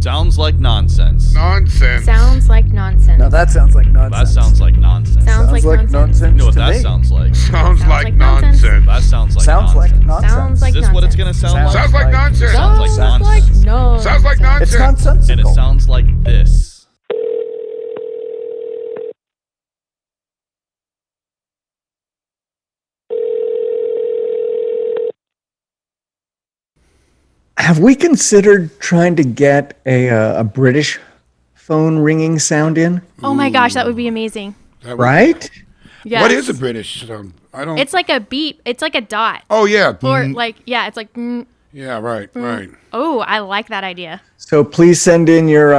Sounds like nonsense. Nonsense. Sounds like nonsense. No, that sounds like That nonsense. sounds like nonsense. Sounds like nonsense. You know what to that me. sounds like? Sounds like nonsense. That sounds like Sounds like nonsense. nonsense. Sounds like Is this what it's nonsense. gonna sound like? Sounds like nonsense. Sounds like nonsense. No. Sounds like nonsense. It's nonsensical. And it sounds like this. Have we considered trying to get a British phone ringing sound in? Oh my gosh, that would be amazing. That would- Right? Yes. What is a British? I don't. It's like a beep. It's like a dot. Oh yeah. Or like, yeah, it's like, Yeah. Right. Right. oh, I like that idea. So please send in your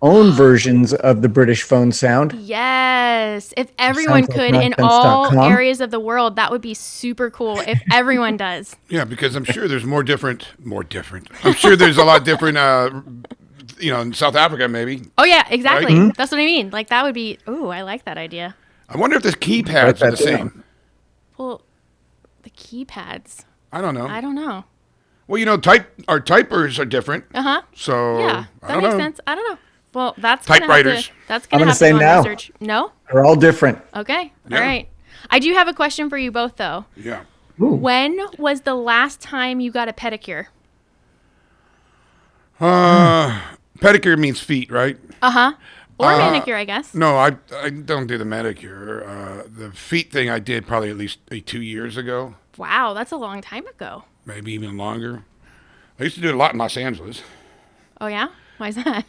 own versions of the British phone sound. Yes. If everyone Sounds like could in all nonsense.com. areas of the world, that would be super cool if everyone does. Yeah, because I'm sure there's more different. I'm sure there's a lot different. In South Africa maybe. Oh, yeah, exactly. Right? That's what I mean. Like, that would be, ooh, I like that idea. I wonder if the Write keypads are that the same. down. Well, the keypads. I don't know. I don't know. Well, our typers are different. Uh-huh. So Yeah, I that don't makes know. sense. I don't know. Well, that's gonna have Typewriters. to, that's I'm gonna gonna have say to go no. on research. No? They're all different. Okay. Yeah. All right. I do have a question for you both, though. Yeah. Ooh. When was the last time you got a pedicure? Pedicure means feet, right? Uh-huh. Or manicure, I guess. No, I don't do the manicure. The feet thing I did probably at least 2 years ago, Wow, that's a long time ago. maybe even longer. I used to do it a lot in Los Angeles. Oh, yeah? Why is that?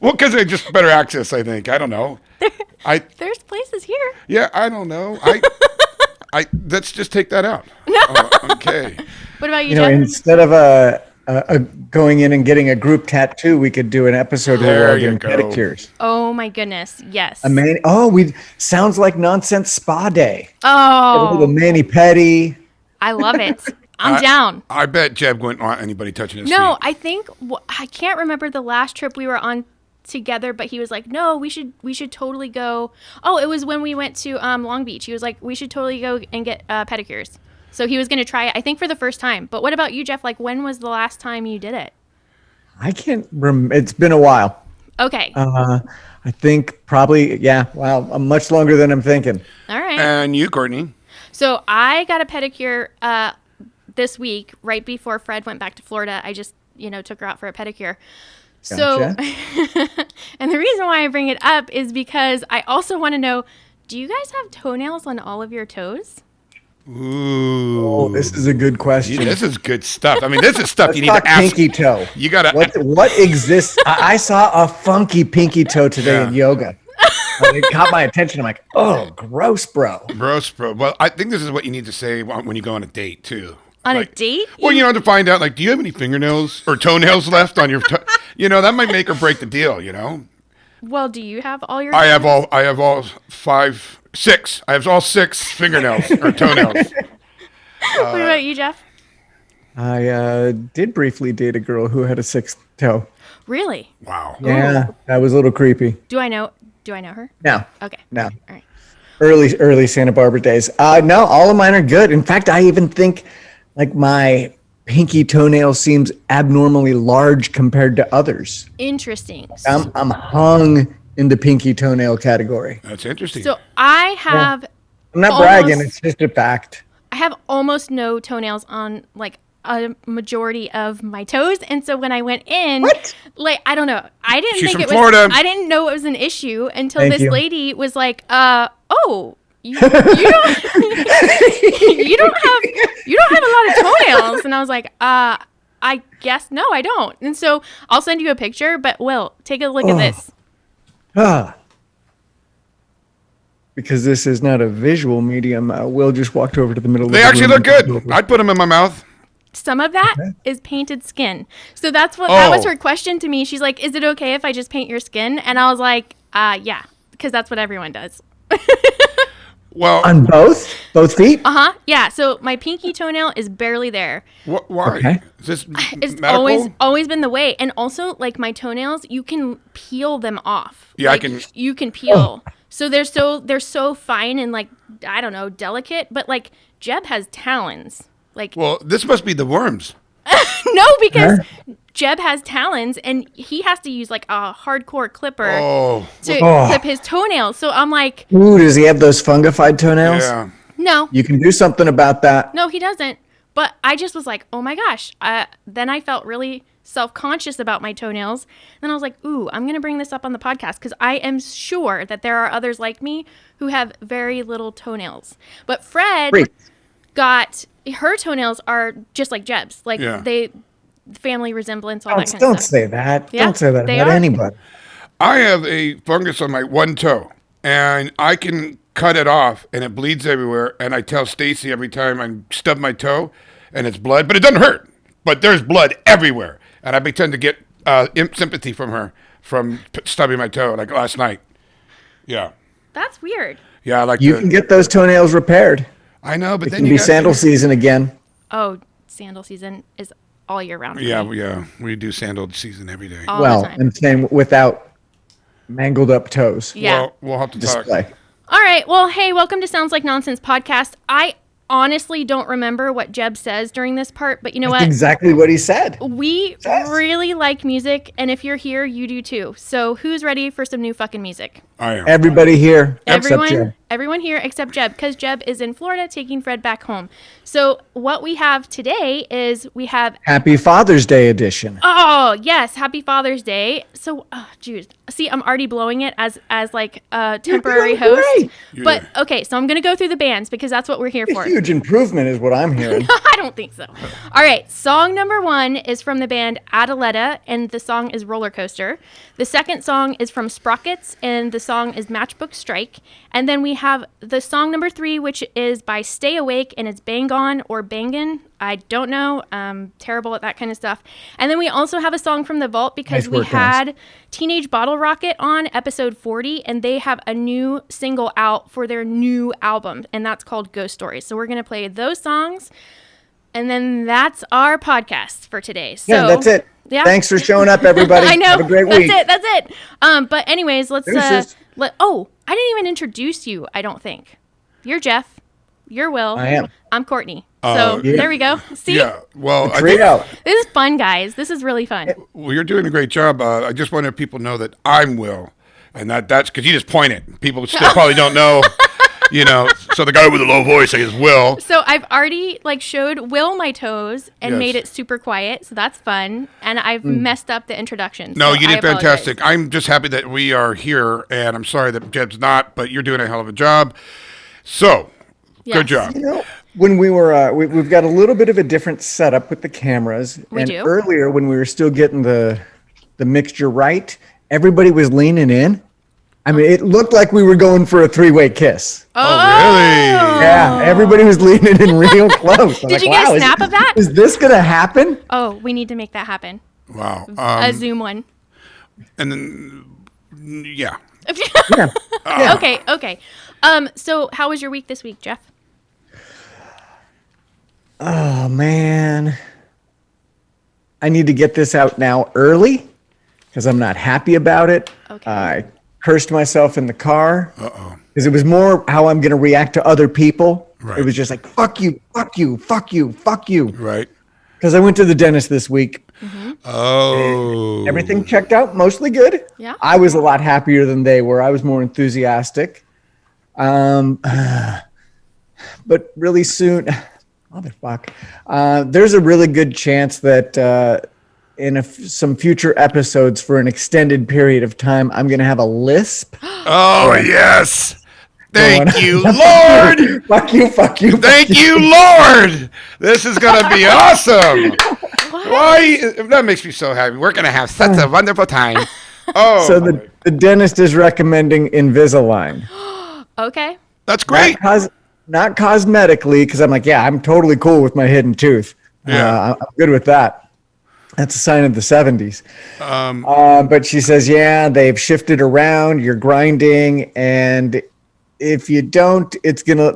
Well, because they just better access, I think. I don't know. There's places here. Yeah, I don't know. Let's just take that out. No. Okay. What about you, You know, Jeff? instead of going in and getting a group tattoo, we could do an episode where we're There all you doing go. pedicures. Oh, my goodness. Yes. We sounds like nonsense spa day. Oh, A little mani pedi. I love it. I'm down. I bet Jeb wouldn't want anybody touching his No, feet. I think I can't remember the last trip we were on together, but he was like, "No, we should totally go." Oh, it was when we went to Long Beach. He was like, "We should totally go and get pedicures." So he was going to try it, I think, for the first time. But what about you, Jeff? Like, when was the last time you did it? I can't remember. It's been a while. Okay. I think probably, much longer than I'm thinking. All right. And you, Courtney? So I got a pedicure this week, right before Fred went back to Florida. I just, took her out for a pedicure. So, and the reason why I bring it up is because I also want to know, do you guys have toenails on all of your toes? Ooh. Oh, this is a good question. This is good stuff. I mean, this is stuff you need Talk to ask. pinky toe. You got to. What exists? I saw a funky pinky toe today in yoga. It caught my attention. I'm like, oh, gross, bro. Gross, bro. Well, I think this is what you need to say when you go on a date, too. On a date? Well, to find out, do you have any fingernails or toenails left on your toe? That might make or break the deal, Well, do you have all your I have all 6. I have all 6 fingernails or toenails. What about you, Jeff? I did briefly date a girl who had a 6th toe. Really? Wow. Yeah, that was a little creepy. Do I know her? No. Okay. No. All right. Early Santa Barbara days. No, all of mine are good. In fact, I even think my pinky toenail seems abnormally large compared to others. Interesting. I'm hung in the pinky toenail category. That's interesting. So I have I'm not almost- bragging. It's just a fact. I have almost no toenails on a majority of my toes, and so when I went in, I don't know, I didn't She's think from it was. Florida. I didn't know it was an issue until Thank this you. lady was like, "Oh, you don't, you don't have a lot of toenails," and I was like, I guess no, I don't. And so I'll send you a picture, but Will, take a look at this. Because this is not a visual medium, Will just walked over to the middle of the They actually room. look good. I'd put them in my mouth. Some of that is painted skin. So that was her question to me. She's like, "Is it okay if I just paint your skin?" And I was like, yeah, because that's what everyone does. Well, On both feet? Yeah. So my pinky toenail is barely there. why? Okay. Is this It's medical? always been the way. And also, my toenails, you can peel them off. Yeah, I can- You can peel. So they're so fine and I don't know, delicate. But Jeb has talons. Well, this must be the worms. No, because Jeb has talons, and he has to use like a hardcore clipper to Oh. clip his toenails. So I'm like, Ooh, does he have those fungified toenails? Yeah. no, You can do something about that. no, he doesn't. But I just was like, oh my gosh. Then I felt really self-conscious about my toenails. Then I was like, ooh, I'm going to bring this up on the podcast because I am sure that there are others like me who have very little toenails. But Fred got, her toenails are just like Jeb's. Like they, family resemblance, all that kind of Don't stuff. say that. Yeah, Don't say that they about are. anybody. I have a fungus on my one toe, and I can cut it off, and it bleeds everywhere. And I tell Stacy every time I stub my toe, and it's blood, but it doesn't hurt. But there's blood everywhere, and I pretend to get sympathy from her from stubbing my toe, like last night. Yeah, That's weird. yeah, I like You can get those toenails repaired. I know, but It then can you be got sandal season again. Oh, sandal season is all year round. For Yeah, me. yeah, we do sandal season every day. All Well, the time. I'm saying without mangled up toes. Yeah. Well, we'll have to talk. Display. All right. Well, hey, welcome to Sounds Like Nonsense podcast. I honestly don't remember what Jeb says during this part, but you know That's what? exactly what he said. We Yes. really like music, and if you're here, you do too. So who's ready for some new fucking music? I am. Everybody here except Everyone, Jeb. everyone here except Jeb, because Jeb is in Florida taking Fred back home. So what we have today is we have, Happy Father's Day edition. oh yes, Happy Father's Day. So, geez, see, I'm already blowing it as like a temporary doing host. great. But okay, so I'm gonna go through the bands because that's what we're here for. A huge improvement is what I'm hearing. I don't think so. All right, song number 1 is from the band Adelleda, and the song is Roller Coaster. The second song is from Sprockets, and the song is Matchbook Strike. And then we have the song number 3, which is by Stay Awake, and it's Bang On or Bangin'. I don't know. I'm terrible at that kind of stuff. And then we also have a song from The Vault because Nice we work, guys. had Teenage Bottle Rocket on episode 40, and they have a new single out for their new album, and that's called Ghost Stories. So we're going to play those songs, and then that's our podcast for today. So, Yeah, that's it. Yeah. Thanks for showing up, everybody. I know. Have a great that's week. it. That's it. But anyways, let's Deuces. oh, I didn't even introduce you, I don't think. You're Jeff. You're Will. I am. I'm Courtney. So yeah. there we go. See? Yeah, well, I think Trio. This is fun, guys. This is really fun. well, you're doing a great job. I just wanted people to know that I'm Will, and that's because you just point it. People still probably don't know, you know. So the guy with the low voice is Will. So I've already like showed Will my toes and Yes. made it super quiet, so that's fun. And I've messed up the introduction. No, so you I did apologize. fantastic. I'm just happy that we are here, and I'm sorry that Jeb's not, but you're doing a hell of a job. So, good Yes. job. You know, when we were, we've got a little bit of a different setup with the cameras. We and do. Earlier, when we were still getting the mixture right, everybody was leaning in. I mean, it looked like we were going for a 3-way kiss. Oh, really? Yeah, everybody was leaning in real close. I'm Did like, you get a wow, snap of that? Is this gonna happen? Oh, we need to make that happen. Wow. A Zoom one. And then, yeah. Yeah. Okay. So how was your week this week, Jeff? Oh man, I need to get this out now early because I'm not happy about it. Okay. I cursed myself in the car because it was more how I'm going to react to other people. Right. It was just like fuck you, fuck you, fuck you, fuck you. Right. Because I went to the dentist this week. Oh. Everything checked out, mostly good. Yeah. I was a lot happier than they were. I was more enthusiastic. But really soon, motherfuck, there's a really good chance that in some future episodes for an extended period of time, I'm going to have a lisp. Oh, yes. Thank Going you, on. Lord. Fuck you, fuck you. Thank you, Lord. This is going to be awesome. Why? That makes me so happy. We're going to have such a wonderful time. Oh, So the dentist is recommending Invisalign. Okay. that's great. Not cosmetically, because I'm like, yeah, I'm totally cool with my hidden tooth. Yeah. I'm good with that. That's a sign of the 70s. But she says, yeah, they've shifted around. You're grinding, and if you don't, it's gonna,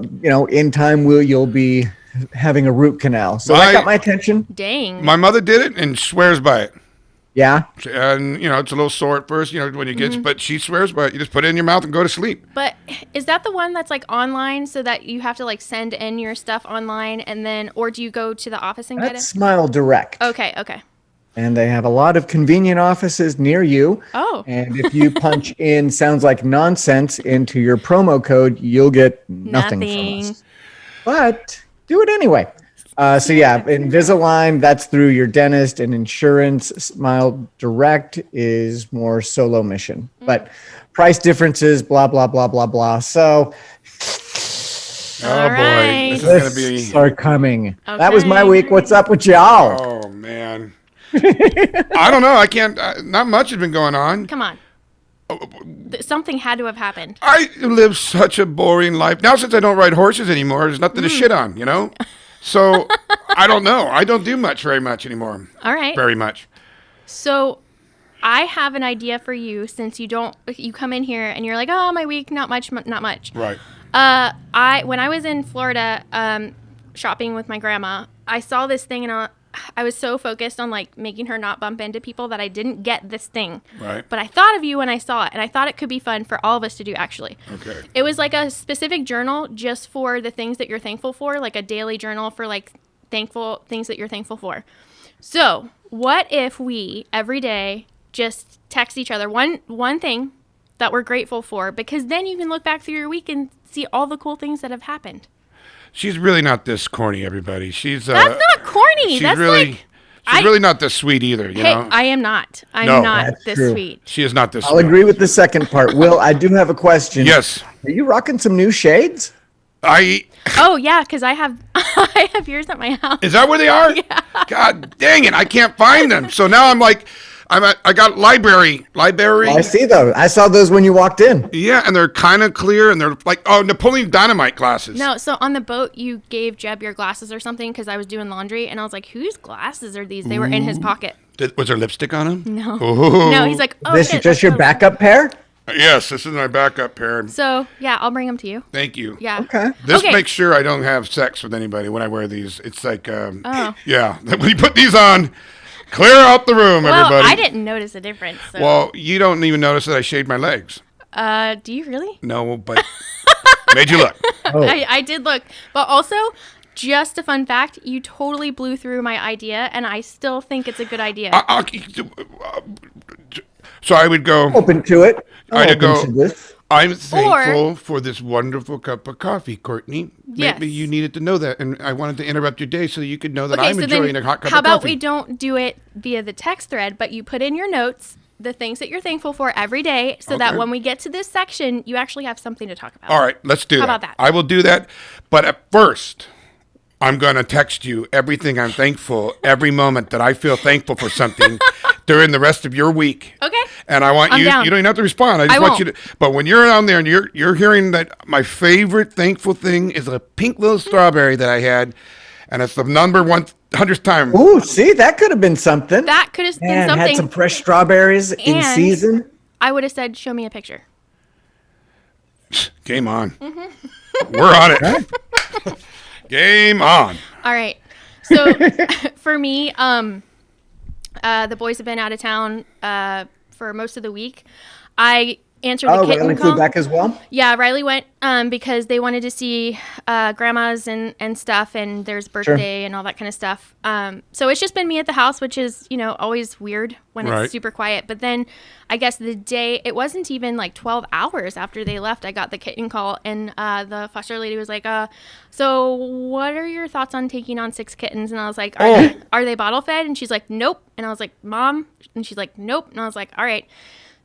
in time, you'll be having a root canal. So that got my attention. Dang. My mother did it and swears by it. Yeah. And, it's a little sore at first, when you get, but she swears by it. You just put it in your mouth and go to sleep. But is that the one that's like online so that you have to like send in your stuff online and then, or do you go to the office and get That's it? Smile Direct. Okay. and they have a lot of convenient offices near you. Oh. And if you punch in "sounds like nonsense" into your promo code, you'll get nothing from us. But do it anyway. So yeah, Invisalign, that's through your dentist, and insurance. Smile Direct is more solo mission, but price differences, blah, blah, blah, blah, blah. So Oh right. boy, this is gonna lists be. are coming. Okay. That was my week. What's up with y'all? Oh man, I don't know. I can't. Not much has been going on. Come on. Something had to have happened. I live such a boring life now. Since I don't ride horses anymore, there's nothing to shit on. You know. So I don't know. I don't do very much anymore. All right. Very much. So I have an idea for you, since you come in here and you're like, oh, my week, not much. Right. When I was in Florida shopping with my grandma, I saw this thing, and I was so focused on like making her not bump into people that I didn't get this thing. Right. But I thought of you when I saw it, and I thought it could be fun for all of us to do, actually. Okay. It was like a specific journal just for the things that you're thankful for, like a daily journal for like things that you're thankful for. So what if we every day just text each other one thing that we're grateful for, because then you can look back through your week and see all the cool things that have happened. She's really not this corny, everybody. She's That's not corny. She's That's really, like, she's really not this sweet either. You hey, know. I am not. I'm No. not That's this true. sweet. She is not this. I'll sweet. agree with the second part. Will, I do have a question. Yes. Are you rocking some new shades? Oh yeah, because I have I have yours at my house. Is that where they are? Yeah. God dang it! I can't find them. So now I'm like, I got library. I see those. I saw those when you walked in. Yeah, and they're kind of clear, and they're like Napoleon Dynamite glasses. No, so on the boat you gave Jeb your glasses or something because I was doing laundry, and I was like, whose glasses are these? They were in his pocket. Was there lipstick on them? No. Oh. No, he's like, oh, This shit, is just that's your so- backup pair? Yes, this is my backup pair. So yeah, I'll bring them to you. Thank you. Yeah. Okay. This Okay. makes sure I don't have sex with anybody when I wear these. It's like, Oh. yeah, when you put these on, clear out the room, Well, everybody. I didn't notice a difference. So. Well, you don't even notice that I shaved my legs. Do you really? No, but made you look. Oh. I did look, but also, just a fun fact, you totally blew through my idea, and I still think it's a good idea. So I would go. Open to it. I'd Open go. to this. I'm thankful for this wonderful cup of coffee, Courtney. Yes. Maybe you needed to know that, and I wanted to interrupt your day so you could know that Okay, I'm so enjoying then a hot cup how of about coffee. we don't do it via the text thread, but you put in your notes the things that you're thankful for every day, so that Okay. when we get to this section, you actually have something to talk about. All right, let's do that. about that? I will do that, but at first, I'm going to text you everything I'm thankful, every moment that I feel thankful for something during the rest of your week. Okay. And I want I'm you, down. you don't even have to respond. I just I want won't. you to, but when you're on there and you're hearing that my favorite thankful thing is a pink little strawberry that I had, and it's the number 100th time. Ooh, see, that could have been something. That could have been Man, something. had some fresh strawberries in And- season. I would have said, show me a picture. Game on. Mm-hmm. We're on it. Game on. All right. So for me, the boys have been out of town for most of the week. I answered the Oh, kitten Riley call. flew back as well? Yeah, Riley went because they wanted to see grandmas and stuff, and there's birthday and all that kind of stuff. So it's just been me at the house, which is, always weird when Right. it's super quiet. But then I guess the day, it wasn't even like 12 hours after they left, I got the kitten call, and the foster lady was like, so what are your thoughts on taking on 6 kittens? And I was like, are they bottle fed? And she's like, nope. And I was like, Mom? And she's like, nope. And I was like, all right.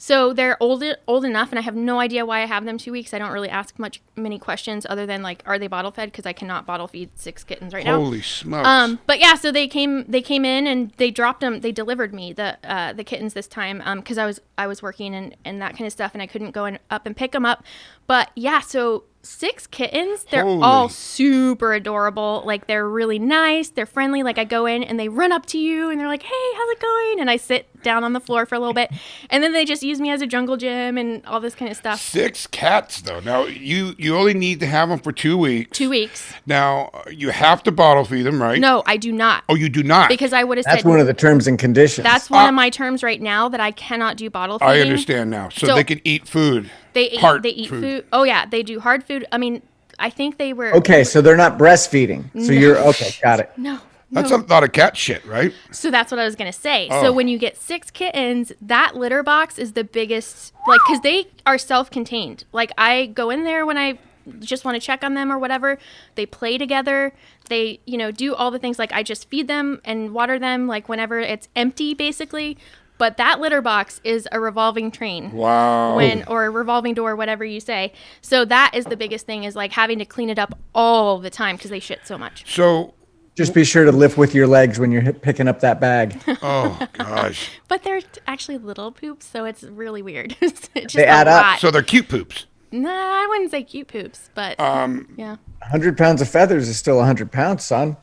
So they're old enough, and I have no idea why I have them 2 weeks. I don't really ask many questions other than like, are they bottle fed? Because I cannot bottle feed 6 kittens right now. Holy smokes. But yeah, so they came in and they dropped them. They delivered me the kittens this time because I was working and that kind of stuff, and I couldn't go up and pick them up. But yeah, so 6 kittens. They're Holy. all super adorable. Like, they're really nice. They're friendly. Like, I go in and they run up to you and they're like, hey, how's it going? And I sit down on the floor for a little bit, and then they just use me as a jungle gym and all this kind of stuff. 6 cats, though. Now, you only need to have them for 2 weeks. 2 weeks. Now, you have to bottle feed them, right? No, I do not. Oh, you do not? Because I would have That's said one of the terms and conditions. that's one of my terms right now, that I cannot do bottle feeding. I understand now. So So- they can eat food. They Hard eat food. Oh yeah, they do hard food. I mean, I think they were Okay, so they're not breastfeeding. So you're okay, got it. No. That's a lot of cat shit, right? So that's what I was going to say. Oh. So when you get 6 kittens, that litter box is the biggest, like, because they are self-contained. Like, I go in there when I just want to check on them or whatever. They play together. They, do all the things. Like, I just feed them and water them, like, whenever it's empty, basically. But that litter box is a revolving train. Wow. Or a revolving door, whatever you say. So that is the biggest thing, is like having to clean it up all the time because they shit so much. So Just be sure to lift with your legs when you're picking up that bag. oh gosh. But they're actually little poops, so it's really weird. It's just They add a up. lot. So they're cute poops. Nah, I wouldn't say cute poops, but yeah. 100 pounds of feathers is still 100 pounds, son.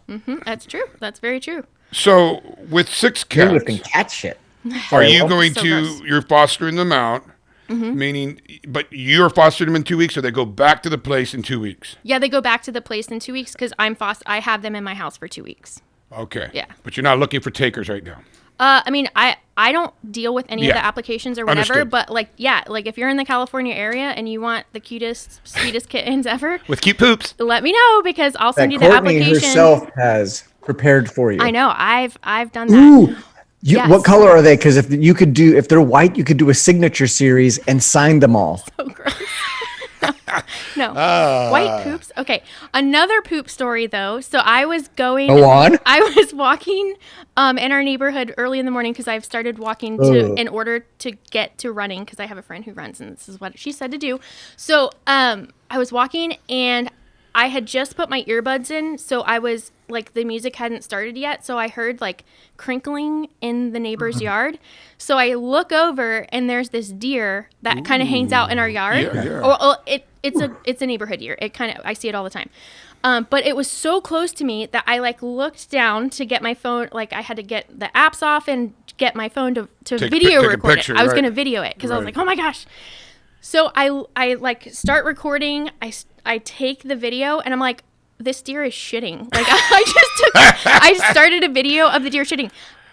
That's true. That's very true. So with 6 You're cats, lifting cat shit. are you going So to? gross. You're fostering them out, meaning, but you're fostering them in 2 weeks, or they go back to the place in 2 weeks. Yeah, they go back to the place in 2 weeks because I have them in my house for 2 weeks. Okay. Yeah. But you're not looking for takers right now. I mean, I don't deal with any of the applications or whatever, Understood. but like if you're in the California area and you want the cutest, sweetest kittens ever, With cute poops. let me know because I'll That send you the Courtney application. herself has prepared for you. I know. I've done that. Ooh. Yes. What color are they? Because if they're white, you could do a signature series and sign them all. So gross. No. White poops. Okay. Another poop story though. So I was going Go on. I was walking in our neighborhood early in the morning because I've started walking in order to get to running because I have a friend who runs and this is what she said to do. So I was walking and I had just put my earbuds in, so I was like the music hadn't started yet, so I heard like crinkling in the neighbor's yard. So I look over and there's this deer that kind of hangs out in our yard. Yeah. It's a neighborhood deer. I see it all the time. But it was so close to me that I like looked down to get my phone. Like I had to get the apps off and get my phone to video take a record picture, it. I was right. going to video it because I was Right. like, oh my gosh. So I like start recording. I take the video and I'm like, this deer is shitting. Like I started a video of the deer shitting.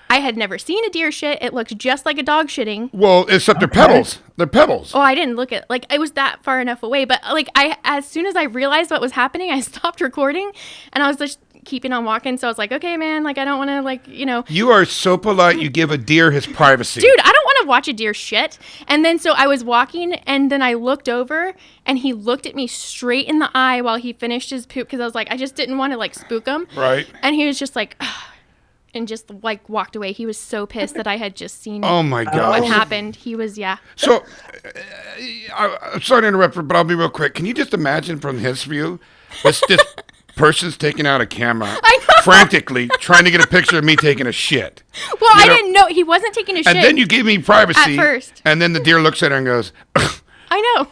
I had never seen a deer shit. It looks just like a dog shitting. Well, except they're pebbles. They're pebbles. Oh, I didn't look at like it was that far enough away. But like as soon as I realized what was happening, I stopped recording and I was just keeping on walking. So I was like, okay, man, like I don't want to like, You are so polite. You give a deer his privacy. dude, I don't want to watch a deer shit. And then so I was walking and then I looked over and he looked at me straight in the eye while he finished his poop because I was like, I just didn't want to like spook him. Right. And he was just like, ugh, and just like walked away. He was so pissed that I had just seen Oh my what God. happened. He was, yeah. So, I'm sorry to interrupt, but I'll be real quick. Can you just imagine from his view, this person's taking out a camera, I know. frantically trying to get a picture of me taking a shit. Well, I know- didn't know. He wasn't taking a shit. And then you give me privacy. At first. And then the deer looks at her and goes, I know.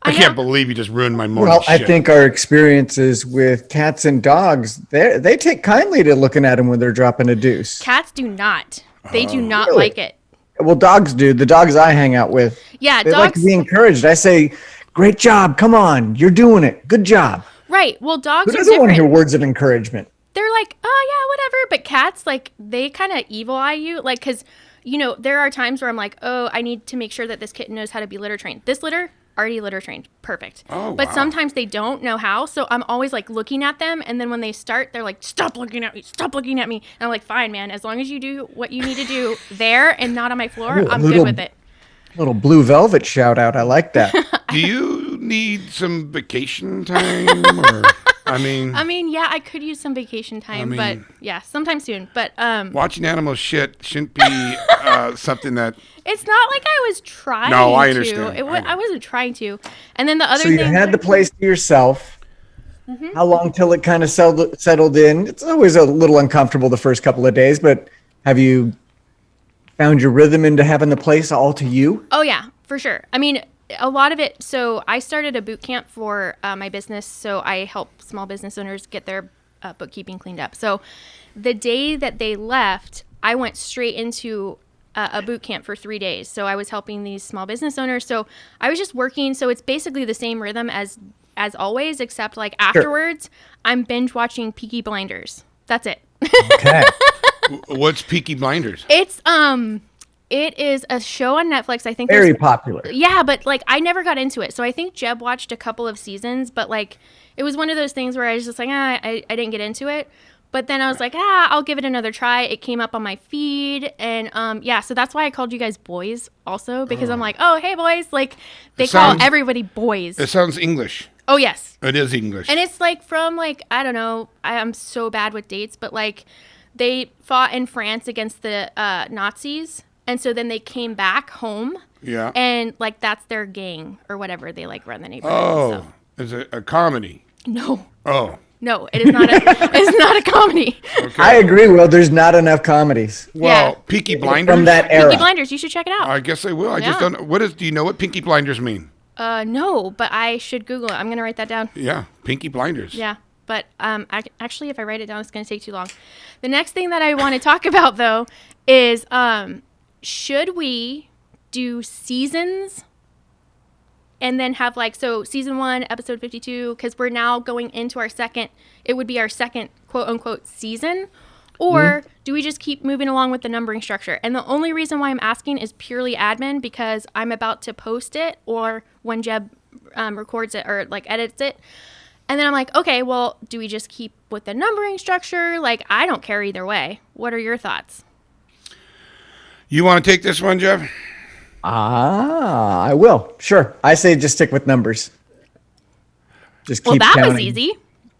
I know. can't believe you just ruined my morning Well, I shit. think our experiences with cats and dogs, they take kindly to looking at them when they're dropping a deuce. Cats do not. They do not Really? like it. Well, dogs do. The dogs I hang out with, Yeah, they like to dogs. be encouraged. I say, great job. Come on. You're doing it. Good job. Right. Well, dogs Who are doesn't want to different. hear words of encouragement? They're like, oh yeah, whatever. But cats, like, they kind of evil eye you, like, because there are times where I'm like, oh, I need to make sure that this kitten knows how to be litter trained. This litter already litter trained, perfect. Oh, but wow. sometimes they don't know how, so I'm always like looking at them, and then when they start, they're like, stop looking at me, stop looking at me. And I'm like, fine, man, as long as you do what you need to do there and not on my floor, Ooh, a I'm little- good with it. Little blue velvet shout out. I like that. Do you need some vacation time? Or, I mean, Yeah, I could use some vacation time, mean- but yeah, sometime soon. But watching animals shit shouldn't be something that... it's not like I was trying No, I to. understand. I know. I wasn't trying to. And then the other So you thing, had the place to yourself. Mm-hmm. How long till it kind of settled in? It's always a little uncomfortable the first couple of days, but have you found your rhythm into having the place all to you? oh yeah, for sure. I mean, a lot of it. So I started a boot camp for my business. So I help small business owners get their bookkeeping cleaned up. So the day that they left, I went straight into a boot camp for 3 days. So I was helping these small business owners. So I was just working. So it's basically the same rhythm as always, except like afterwards, I'm binge watching Peaky Blinders. That's it. Okay. What's Peaky Blinders? It is a show on Netflix. I think Very there's- popular. Yeah, but like I never got into it. So I think Jeb watched a couple of seasons, but like it was one of those things where I was just like, I didn't get into it. But then I was like, I'll give it another try. It came up on my feed. And so that's why I called you guys boys also, because I'm like, oh, hey, boys. Like, they call everybody boys. It sounds English. Oh, yes. It is English. And it's like from like, I don't know. I'm so bad with dates, but like they fought in France against the Nazis. And so then they came back home. Yeah. And like that's their gang or whatever. They like run the neighborhood. Oh, is it a comedy? No. Oh. No, it is not. It's not a comedy. Okay. I agree, Will. There's not enough comedies Well, Yeah. Peaky Blinders? from that era. Peaky Blinders. You should check it out. I guess I will. I just Yeah. don't know. Do you know what Pinky Blinders mean? No, but I should Google it. I'm gonna write that down. Yeah, Pinky Blinders. Yeah, but actually, if I write it down, it's gonna take too long. The next thing that I want to talk about though is should we do seasons? And then have like, so season 1, episode 52, because we're now going into it would be our second quote unquote season. Or do we just keep moving along with the numbering structure? And the only reason why I'm asking is purely admin, because I'm about to post it, or when Jeb records it or like edits it. And then I'm like, okay, well, do we just keep with the numbering structure? Like, I don't care either way. What are your thoughts? You want to take this one, Jeff? I will. Sure. I say just stick with numbers. Just keep Well, that counting. was easy.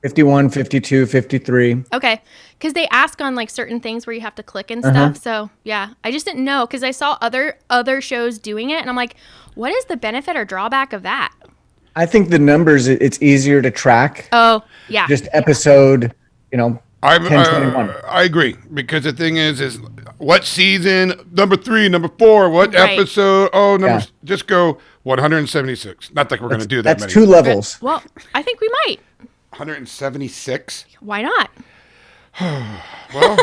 51, 52, 53. Okay. Because they ask on like certain things where you have to click and stuff. So yeah, I just didn't know because I saw other shows doing it. And I'm like, what is the benefit or drawback of that? I think the numbers, it's easier to track. Oh, yeah. Just episode, 10, 21. I agree, because the thing is what season, number 3, number 4, what Right. episode? Oh, just go 176. Not that we're going to do that That's many. 2 levels. Well, I think we might. 176? Why not? Well,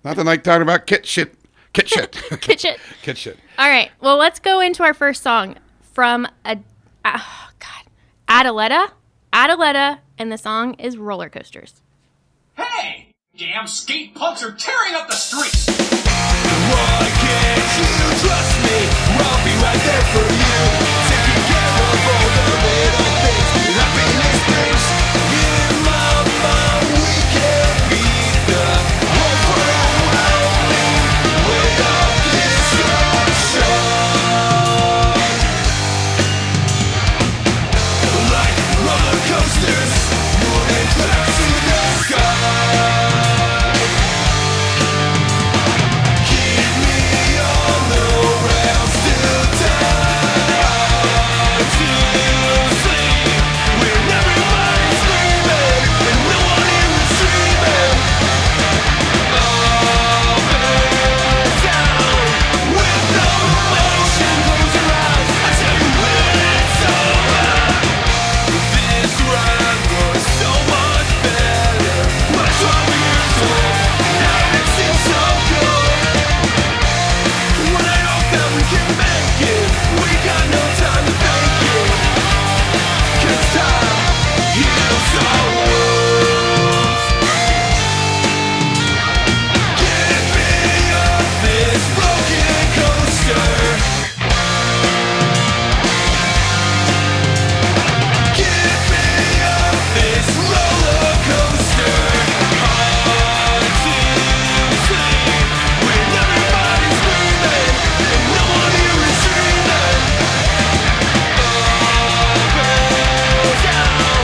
nothing like talking about kit shit. Kitch it. Kit shit. All right. Well, let's go into our first song from Adelleda. Adelleda, and the song is Roller Coasters. Hey! Damn skate punks are tearing up the streets! Why can't you trust me? I'll be right there for you. Taking care of all the little things. Happiness brings in my mind. We can beat the overwhelming weight of destruction. Like roller coasters, moving back to the sky. Keep me on the rails till time to sleep. When everybody's screaming and no one here is dreaming. Up and down with no emotion. Close your eyes. I tell you when it's over. This ride was so much better. We're 12 years old. Now it seems so good. When I hope that we can make it, we got no time to fake it. 'Cause time heals all wounds. Get me off this broken coaster. Get me off this roller coaster. Hard to sleep when everybody's screaming and no one here is dreaming. Up and down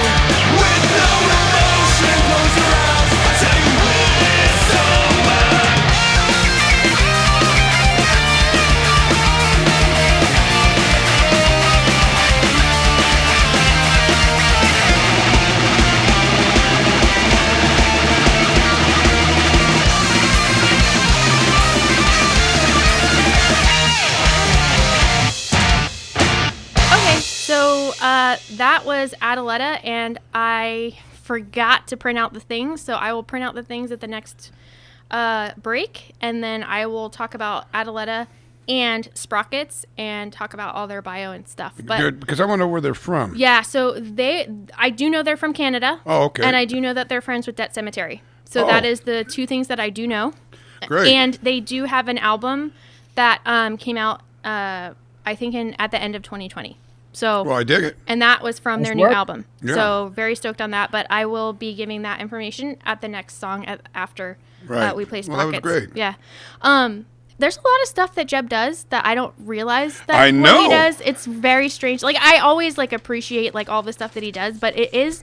with no emotion. Close your eyes. I tell you when it's over. Okay, so that was Adelleda, and I forgot to print out the things, so I will print out the things at the next break, and then I will talk about Adelleda and Sprockets and talk about all their bio and stuff. But Good, because I want to know where they're from. yeah, so I do know they're from Canada. Oh, okay. And I do know that they're friends with Debt Cemetery. So Oh. that is the 2 things that I do know. Great. And they do have an album that came out, I think, at the end of 2020. So, Well, I dig it. and that was from their Nice new work. album. Yeah. So very stoked on that. But I will be giving that information at the next song after Right. we play Sprockets. Well, that was great. Yeah. There's a lot of stuff that Jeb does that I don't realize that I what know. he does. It's very strange. Like I always like appreciate like all the stuff that he does, but it is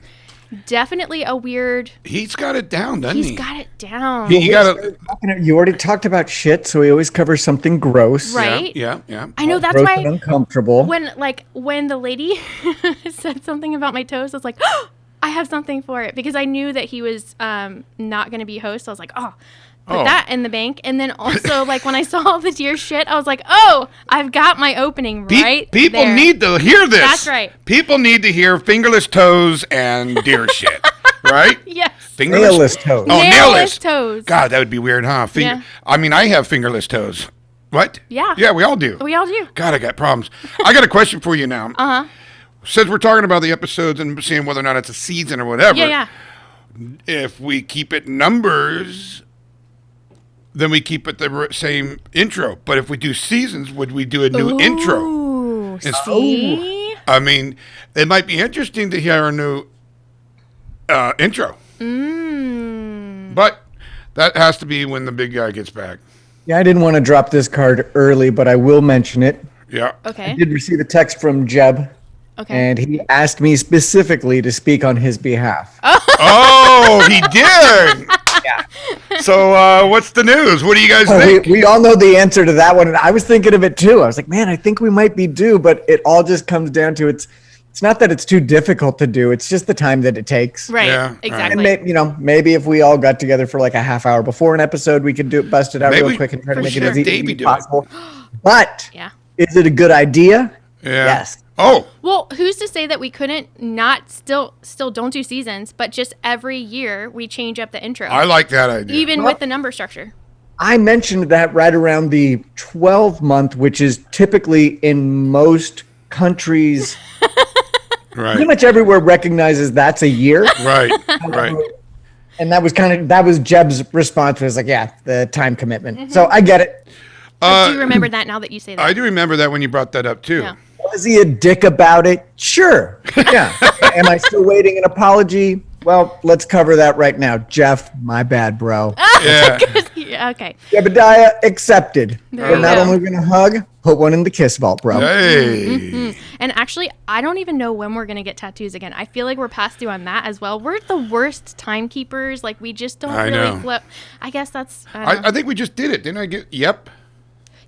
definitely a weird. He's got it down, doesn't he? He's got it down. You gotta, You already talked about shit, so he always covers something gross. Right. yeah. I know that's Gross and why uncomfortable. when the lady said something about my toes, I was like, oh, I have something for it because I knew that he was not going to be host. I was like, oh, put that in the bank. And then also like when I saw all the deer shit, I was like, oh, I've got my opening right People there. need to hear this. That's right. People need to hear fingerless toes and deer shit, right? Yes. Nailless toes. Oh, Nailless nailless toes. God, that would be weird, huh? Yeah. I mean, I have fingerless toes. What? Yeah. Yeah, we all do. We all do. God, I got problems. I got a question for you now. Since we're talking about the episodes and seeing whether or not it's a season or whatever, Yeah. if we keep it numbers, then we keep it the same intro. But if we do seasons, would we do a new intro? Ooh, It's- see? I mean, it might be interesting to hear a new intro. But that has to be when the big guy gets back. Yeah, I didn't want to drop this card early, but I will mention it. Yeah. I Okay. did receive a text from Jeb, Okay. and he asked me specifically to speak on his behalf. Oh, he did. So, what's the news? What do you guys think? We all know the answer to that one, and I was thinking of it too. I was like, man, I think we might be due, but it all just comes down to it's not that it's too difficult to do. It's just the time that it takes. Right. Yeah, Exactly. And maybe if we all got together for like a half hour before an episode, we could bust it out Maybe real quick and try to we make should it have as easy Davey as do it. possible. But Yeah. is it a good idea? Yeah. Yes. Oh, Well, who's to say that we couldn't not still don't do seasons, but just every year we change up the intro, I like that idea. even with the number structure. I mentioned that right around the 12-month, which is typically in most countries, pretty Right. much everywhere recognizes that's a year. Right. Right. And that was Jeb's response was like, yeah, the time commitment. So I get it. I do remember that now that you say that. I do remember that when you brought that up too. Yeah. Was he a dick about it? Sure. Yeah. Am I still waiting an apology? Well, let's cover that right now. Jeff, my bad, bro. Yeah. Yeah, okay. Jebediah accepted. There We're you not go. only going to hug, put one in the kiss vault, bro. Hey. And actually, I don't even know when we're going to get tattoos again. I feel like we're past due on that as well. We're the worst timekeepers. Like, we just don't I really know. flow. I guess that's. I don't know. I think we just did it, didn't I? Yep.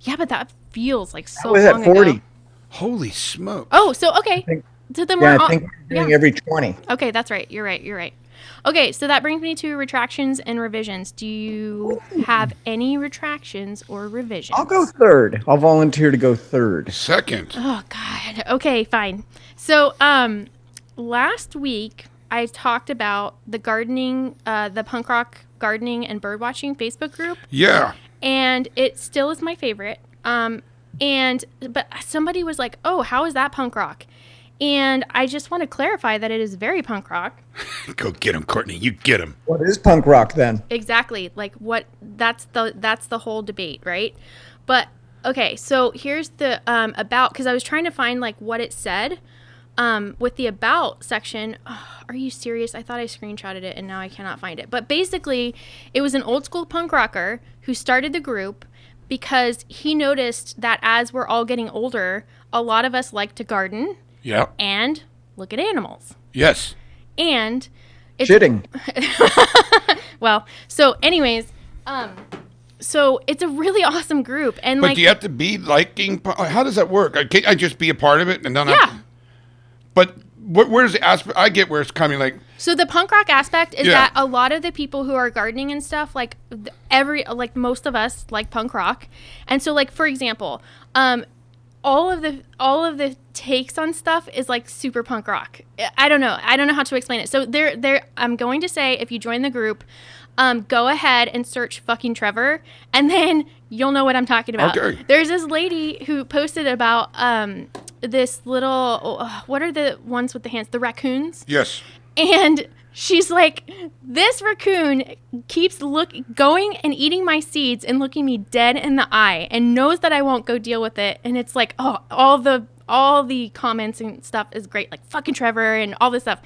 Yeah, but that feels like so I was long at 40. ago. Holy smoke. Oh, so, okay. think- So then Yeah, we're I all. think we're doing yeah. every 20. Okay, that's right. You're right. Okay, so that brings me to retractions and revisions. Do you have any retractions or revisions? I'll go third. I'll volunteer to go third. Second. Oh God. Okay, fine. So, last week I talked about the gardening, the punk rock gardening and bird watching Facebook group, Yeah. and it still is my favorite. But somebody was like, "Oh, how is that punk rock?" And I just want to clarify that it is very punk rock. Go get him, Courtney. You get him. What is punk rock then? Exactly. Like what that's the whole debate, right? But okay, so here's the about, because I was trying to find like what it said with the about section. Oh, are you serious? I thought I screenshotted it and now I cannot find it. But basically, it was an old school punk rocker who started the group because he noticed that as we're all getting older, a lot of us like to garden Yeah. and look at animals. Yes. And it's Shitting. well, so anyways, so it's a really awesome group, and But like do you have to be liking? How does that work? Can't I just be a part of it and then? Yeah. But where's the aspect? I get where it's coming. Like, so the punk rock aspect is Yeah. that a lot of the people who are gardening and stuff, like most of us like punk rock, and so like for example, all of the takes on stuff is like super punk rock. I don't know how to explain it. So I'm going to say, if you join the group, go ahead and search fucking Trevor, and then you'll know what I'm talking about. Okay. There's this lady who posted about this little what are the ones with the hands? The raccoons. yes. And she's like, this raccoon keeps going and eating my seeds and looking me dead in the eye and knows that I won't go deal with it. And it's like, oh, all all the comments and stuff is great, like fucking Trevor and all this stuff.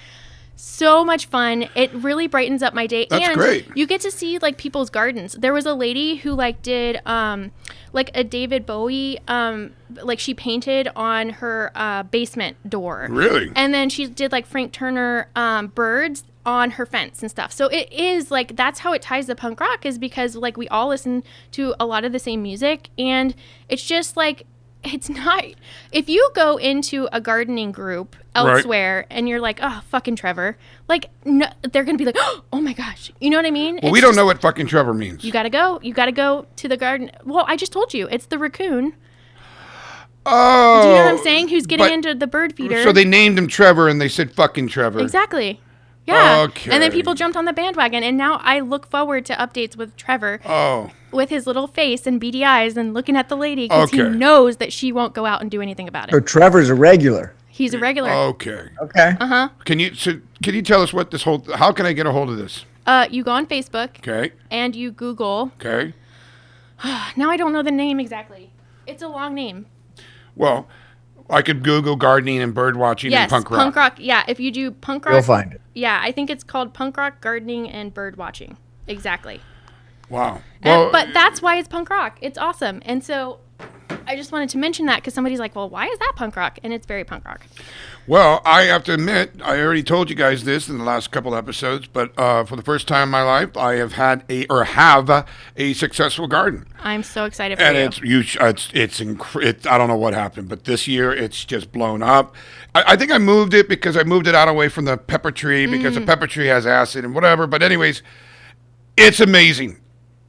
So much fun. It really brightens up my day. That's and great. You get to see like people's gardens. There was a lady who like did like a David Bowie like she painted on her basement door. Really? And then she did like Frank Turner birds on her fence and stuff. So it is like, that's how it ties to punk rock, is because like we all listen to a lot of the same music, and it's just like, it's not, if you go into a gardening group elsewhere and you're like, oh, fucking Trevor, like, no, they're going to be like, oh my gosh. You know what I mean? Well, we don't know what fucking Trevor means. You got to go to the garden. Well, I just told you, it's the raccoon. Oh. Do you know what I'm saying? Who's getting but- into the bird feeder. So they named him Trevor and they said fucking Trevor. Exactly. Yeah. Okay. And then people jumped on the bandwagon, and now I look forward to updates with Trevor. Oh. With his little face and beady eyes and looking at the lady because he Okay. knows that she won't go out and do anything about So it. Trevor's a regular. He's a regular. Okay. Okay. Can you tell us what this whole, how can I get a hold of this? You go on Facebook Okay. and you Google. Okay. Now I don't know the name exactly. It's a long name. Well, I could Google gardening and bird watching Yes, and punk rock. Yeah, if you do punk rock, You'll find it. Yeah, I think it's called punk rock, gardening, and bird watching. Exactly. Wow. And- Well, but that's why it's punk rock. It's awesome. And so I just wanted to mention that because somebody's like, well, why is that punk rock? And it's very punk rock. well, I have to admit, I already told you guys this in the last couple episodes, but for the first time in my life, I have had a successful garden. I'm so excited for And you. I don't know what happened, but this year it's just blown up. I think I moved it because I moved it out away from the pepper tree because the pepper tree has acid and whatever. But anyways, it's amazing.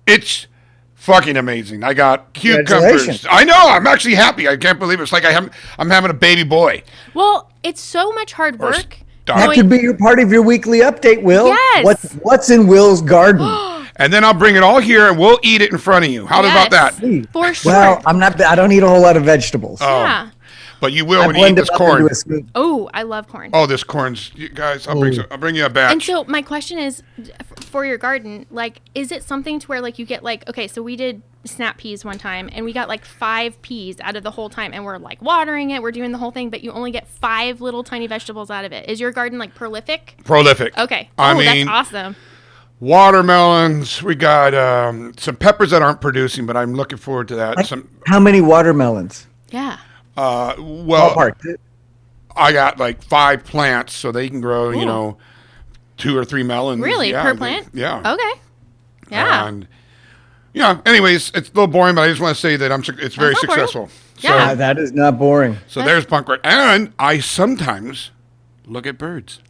It's fucking amazing. I got cucumbers. Congratulations. I know. I'm actually happy. I can't believe it. It's like I'm having a baby boy. Well, it's so much hard Or work. dog. That going- could be your part of your weekly update, Will. Yes. What's in Will's garden? And then I'll bring it all here and we'll eat it in front of you. How about Yes, that? For sure. Well, I don't eat a whole lot of vegetables. yeah. But you will I when you eat blend this them up corn. into a smoothie. Oh, I love corn. Oh, this corn's, you guys, I'll bring you a batch. And so my question is, for your garden, like, is it something to where like you get like, okay, so we did snap peas one time and we got like 5 peas out of the whole time, and we're like watering it, we're doing the whole thing, but you only get 5 little tiny vegetables out of it. Is your garden like prolific? Prolific. Okay. I Oh, mean, that's awesome. watermelons. We got some peppers that aren't producing, but I'm looking forward to that. How many watermelons? Yeah. Well, Ballpark. I got like 5 plants, so they can grow, 2 or 3 melons. Really? Yeah, Per plant? Yeah. Okay. Yeah. And anyways, it's a little boring, but I just want to say that it's very not boring. successful. Yeah. That is not boring. So there's punk rock, and I sometimes look at birds.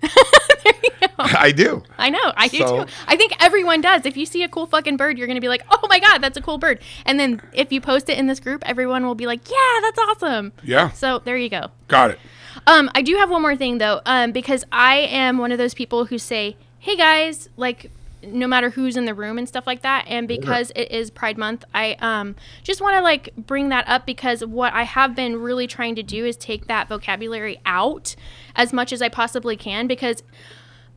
I do. I know. I do So- too. I think everyone does. If you see a cool fucking bird, you're going to be like, oh my God, that's a cool bird. And then if you post it in this group, everyone will be like, yeah, that's awesome. Yeah. So there you go. Got it. I do have one more thing though, because I am one of those people who say, hey guys, like, no matter who's in the room and stuff like that. And because it is Pride Month, I just want to like bring that up, because what I have been really trying to do is take that vocabulary out as much as I possibly can, because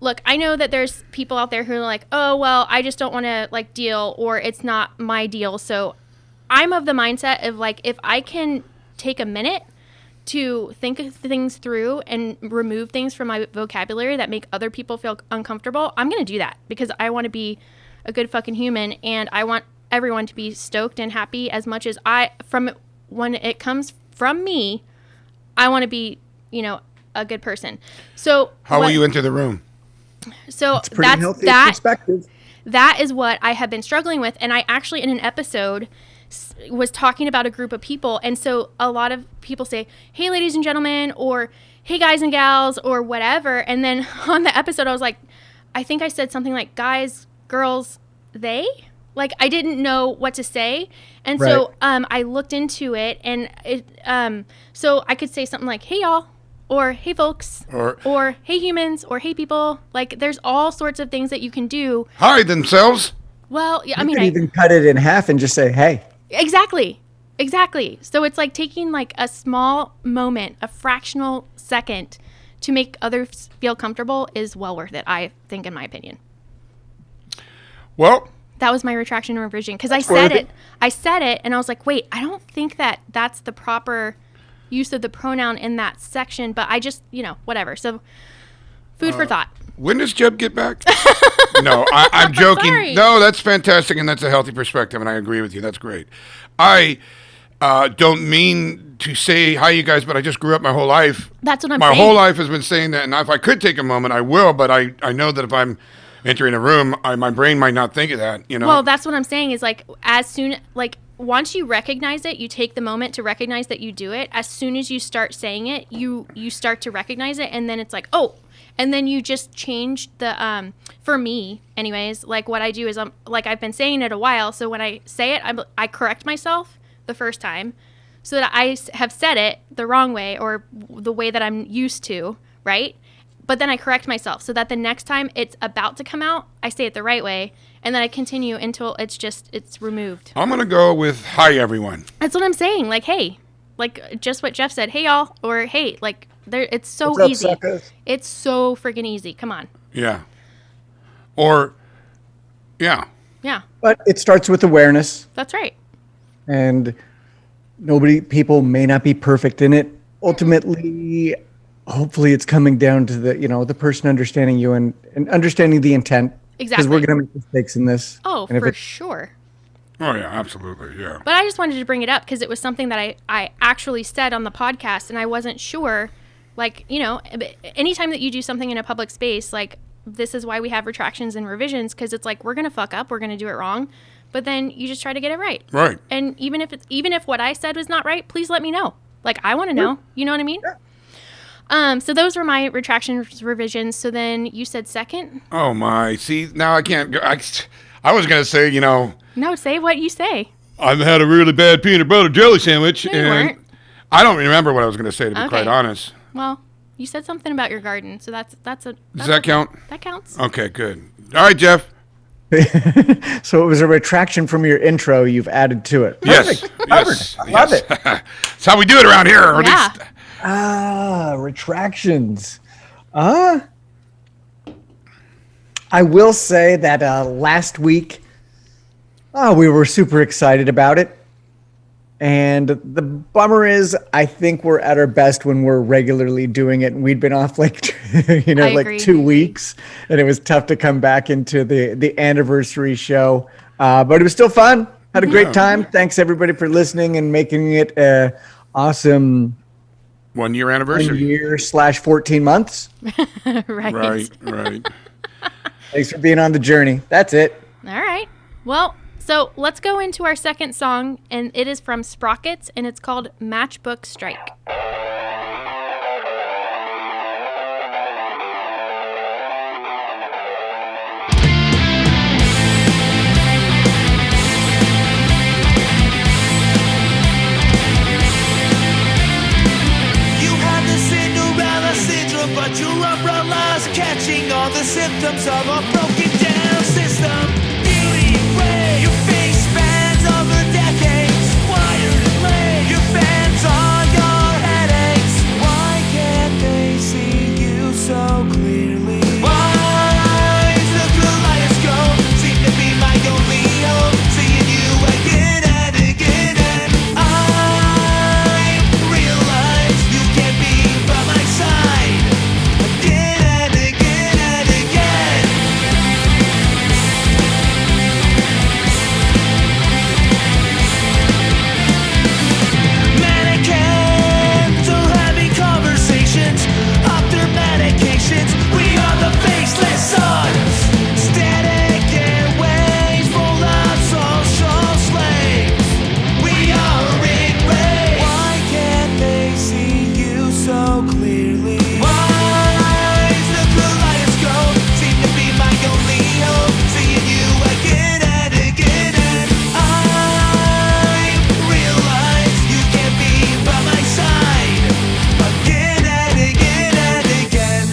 look, I know that there's people out there who are like, oh, well, I just don't want to like deal, or it's not my deal. So I'm of the mindset of like, if I can take a minute to think of things through and remove things from my vocabulary that make other people feel uncomfortable, I'm going to do that, because I want to be a good fucking human, and I want everyone to be stoked and happy as much as when it comes from me, I want to be, a good person. So How will you enter the room? So It's pretty healthy perspective. that is what I have been struggling with. And I actually, in an episode, was talking about a group of people. And so a lot of people say, hey, ladies and gentlemen, or hey, guys and gals, or whatever. And then on the episode, I was like, I think I said something like guys, girls, they. Like, I didn't know what to say. And so I looked into it, and so I could say something like, hey, y'all, or hey, folks, or hey, humans, or hey, people. Like, there's all sorts of things that you can do. Hide themselves. Well, yeah, I You mean, could even cut it in half and just say, hey. exactly. So it's like taking like a small moment, a fractional second to make others feel comfortable is well worth it, I think, in my opinion. Well, That was my retraction and revision, because I worth said it, and I was like, wait, I don't think that that's the proper, use of the pronoun in that section, but I just, whatever. So food for thought. When does Jeb get back? No, I'm joking. Sorry. No, that's fantastic, and that's a healthy perspective, and I agree with you. That's great. I don't mean to say hi, you guys, but I just grew up my whole life. That's what I'm my saying. My whole life has been saying that, and if I could take a moment, I will, but I know that if I'm entering a room, my brain might not think of that, Well, that's what I'm saying is once you recognize it, you take the moment to recognize that you do it. As soon as you start saying it, you start to recognize it, and then it's like, oh, and then you just change the, for me anyways, like what I do is I've been saying it a while. So when I say it, I correct myself the first time so that I have said it the wrong way or the way that I'm used to, right? But then I correct myself so that the next time it's about to come out, I say it the right way. And then I continue until it's removed. I'm going to go with hi, everyone. That's what I'm saying. Like, hey, like just what Jeff said. Hey, y'all. Or hey, like it's so What's up, easy. suckers? It's so freaking easy. Come on. Yeah. Or, yeah. Yeah, But it starts with awareness, that's right. and people may not be perfect in it. Ultimately, hopefully it's coming down to the person understanding you and understanding the intent. Exactly. Because we're going to make mistakes in this. Oh, And if for it- sure. Oh, yeah, absolutely, yeah. But I just wanted to bring it up because it was something that I actually said on the podcast, and I wasn't sure. Like, anytime that you do something in a public space, like this is why we have retractions and revisions, because it's like we're gonna fuck up, we're gonna do it wrong, but then you just try to get it right. Right. And even if what I said was not right, please let me know. Like I want to know. You know what I mean? Yeah. So those were my retractions, revisions. So then you said second. Oh, my. See, now I can't go. I was going to say, No, say what you say. I've had a really bad peanut butter jelly sandwich, No, you and weren't. I don't remember what I was going to say, to be Okay. quite honest. Well, you said something about your garden, so that's Does that count? That counts. Okay, good. All right, Jeff. So it was a retraction from your intro you've added to it. Yes. Perfect. Yes. Covered. I love it. That's how we do it around here. Or at Yeah. least- Retractions. I will say that last week, we were super excited about it. And the bummer is, I think we're at our best when we're regularly doing it. And we'd been off like, agree. 2 weeks. And it was tough to come back into the anniversary show. But it was still fun. Had a great time. Thanks, everybody, for listening and making it an awesome 1 year anniversary. 1 year / 14 months. Right. Right. Thanks for being on the journey. That's it. All right. Well, so let's go into our second song, and it is from Sprockets, and it's called Matchbook Strike. You have the Cinderella syndrome, but your umbrella's catching all the symptoms of a broken down system. Beauty play, your face spans over decades. Wired and lay, your fans are your headaches. Why can't they see you so clearly? Why is the kaleidoscope seem to be my only hope? Seeing you again and again, and I realize you can't be by my side again and again and again. Mannequins are having conversations off their medications. We are the faceless sons, static airways full of social slaves. We are enraged. Why can't they see you so clearly? Why is the kaleidoscope seem to be my only hope? Seeing you again and again, and I realize you can't be by my side again and again and again.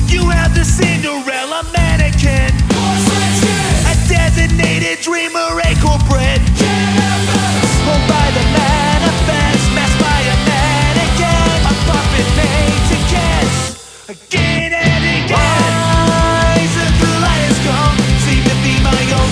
You have the Cinderella mannequin, a designated dreamer, a corporate, pulled by the manifest, masked by a mannequin, a puppet made to kiss again and again. Why is the kaleidoscope seem to be my only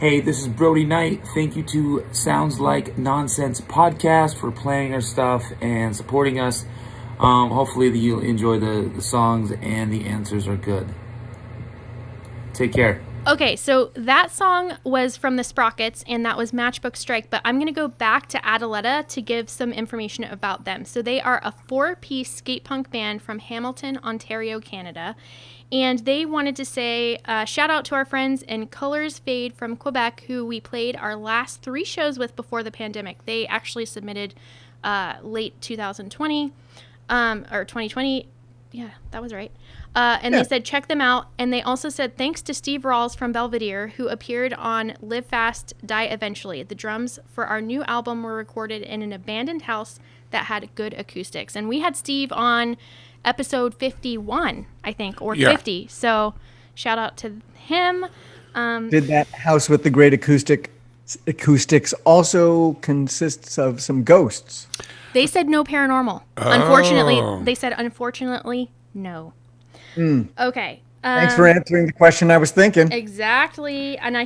Hey, this is Brody Knight. Thank you to Sounds Like Nonsense Podcast for playing our stuff and supporting us. Hopefully you'll enjoy the songs and the answers are good. Take care. Okay, so that song was from the Sprockets, and that was Matchbook Strike, but I'm going to go back to Adelleda to give some information about them. So they are a 4-piece skate punk band from Hamilton, Ontario, Canada, and they wanted to say shout out to our friends in Colors Fade from Quebec, who we played our last 3 shows with before the pandemic. They actually submitted late 2020, or 2020. Yeah, that was right. And they said, check them out. And they also said, thanks to Steve Rawls from Belvedere, who appeared on Live Fast, Die Eventually. The drums for our new album were recorded in an abandoned house that had good acoustics. And we had Steve on episode 51, I think, or 50. So shout out to him. Did that house with the great acoustics also consists of some ghosts? They said no paranormal. Unfortunately, they said, unfortunately, no. Okay. Thanks for answering the question I was thinking. Exactly. And I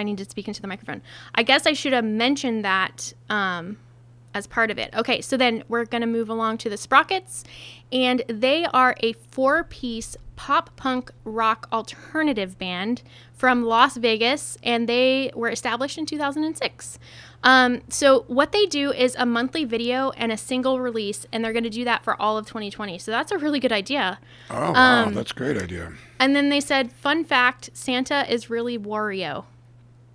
need to speak into the microphone. I guess I should have mentioned that as part of it. Okay, so then we're going to move along to the Sprockets, and they are a 4-piece pop punk rock alternative band from Las Vegas, and they were established in 2006. So what they do is a monthly video and a single release, and they're going to do that for all of 2020. So that's a really good idea. Oh, wow. That's a great idea. And then they said, fun fact, Santa is really Wario.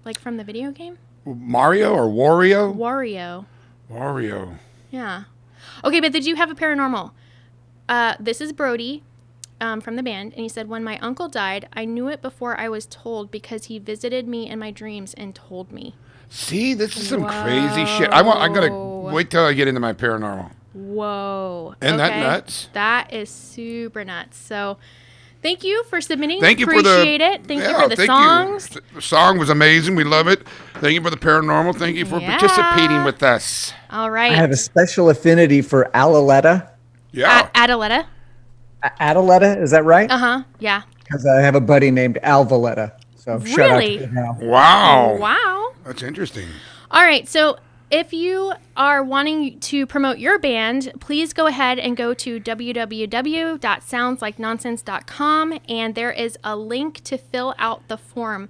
Like from the video game? Mario or Wario? Wario. Yeah. Okay, but did you have a paranormal? This is Brody from the band, and he said, when my uncle died, I knew it before I was told because he visited me in my dreams and told me. See, this is some crazy shit. I'm gonna wait till I get into my paranormal. Whoa. Isn't that nuts? That is super nuts. So thank you for submitting. Thank you Appreciate it. Thank you for the songs. The song was amazing. We love it. Thank you for the paranormal. Thank you for participating with us. All right. I have a special affinity for Adelleda. Yeah. Adelleda. Adelleda, is that right? Uh-huh. Yeah. Because I have a buddy named Alvaletta. So shout out to him now. Wow. Wow. That's interesting. All right. So if you are wanting to promote your band, please go ahead and go to www.soundslikenonsense.com, and there is a link to fill out the form.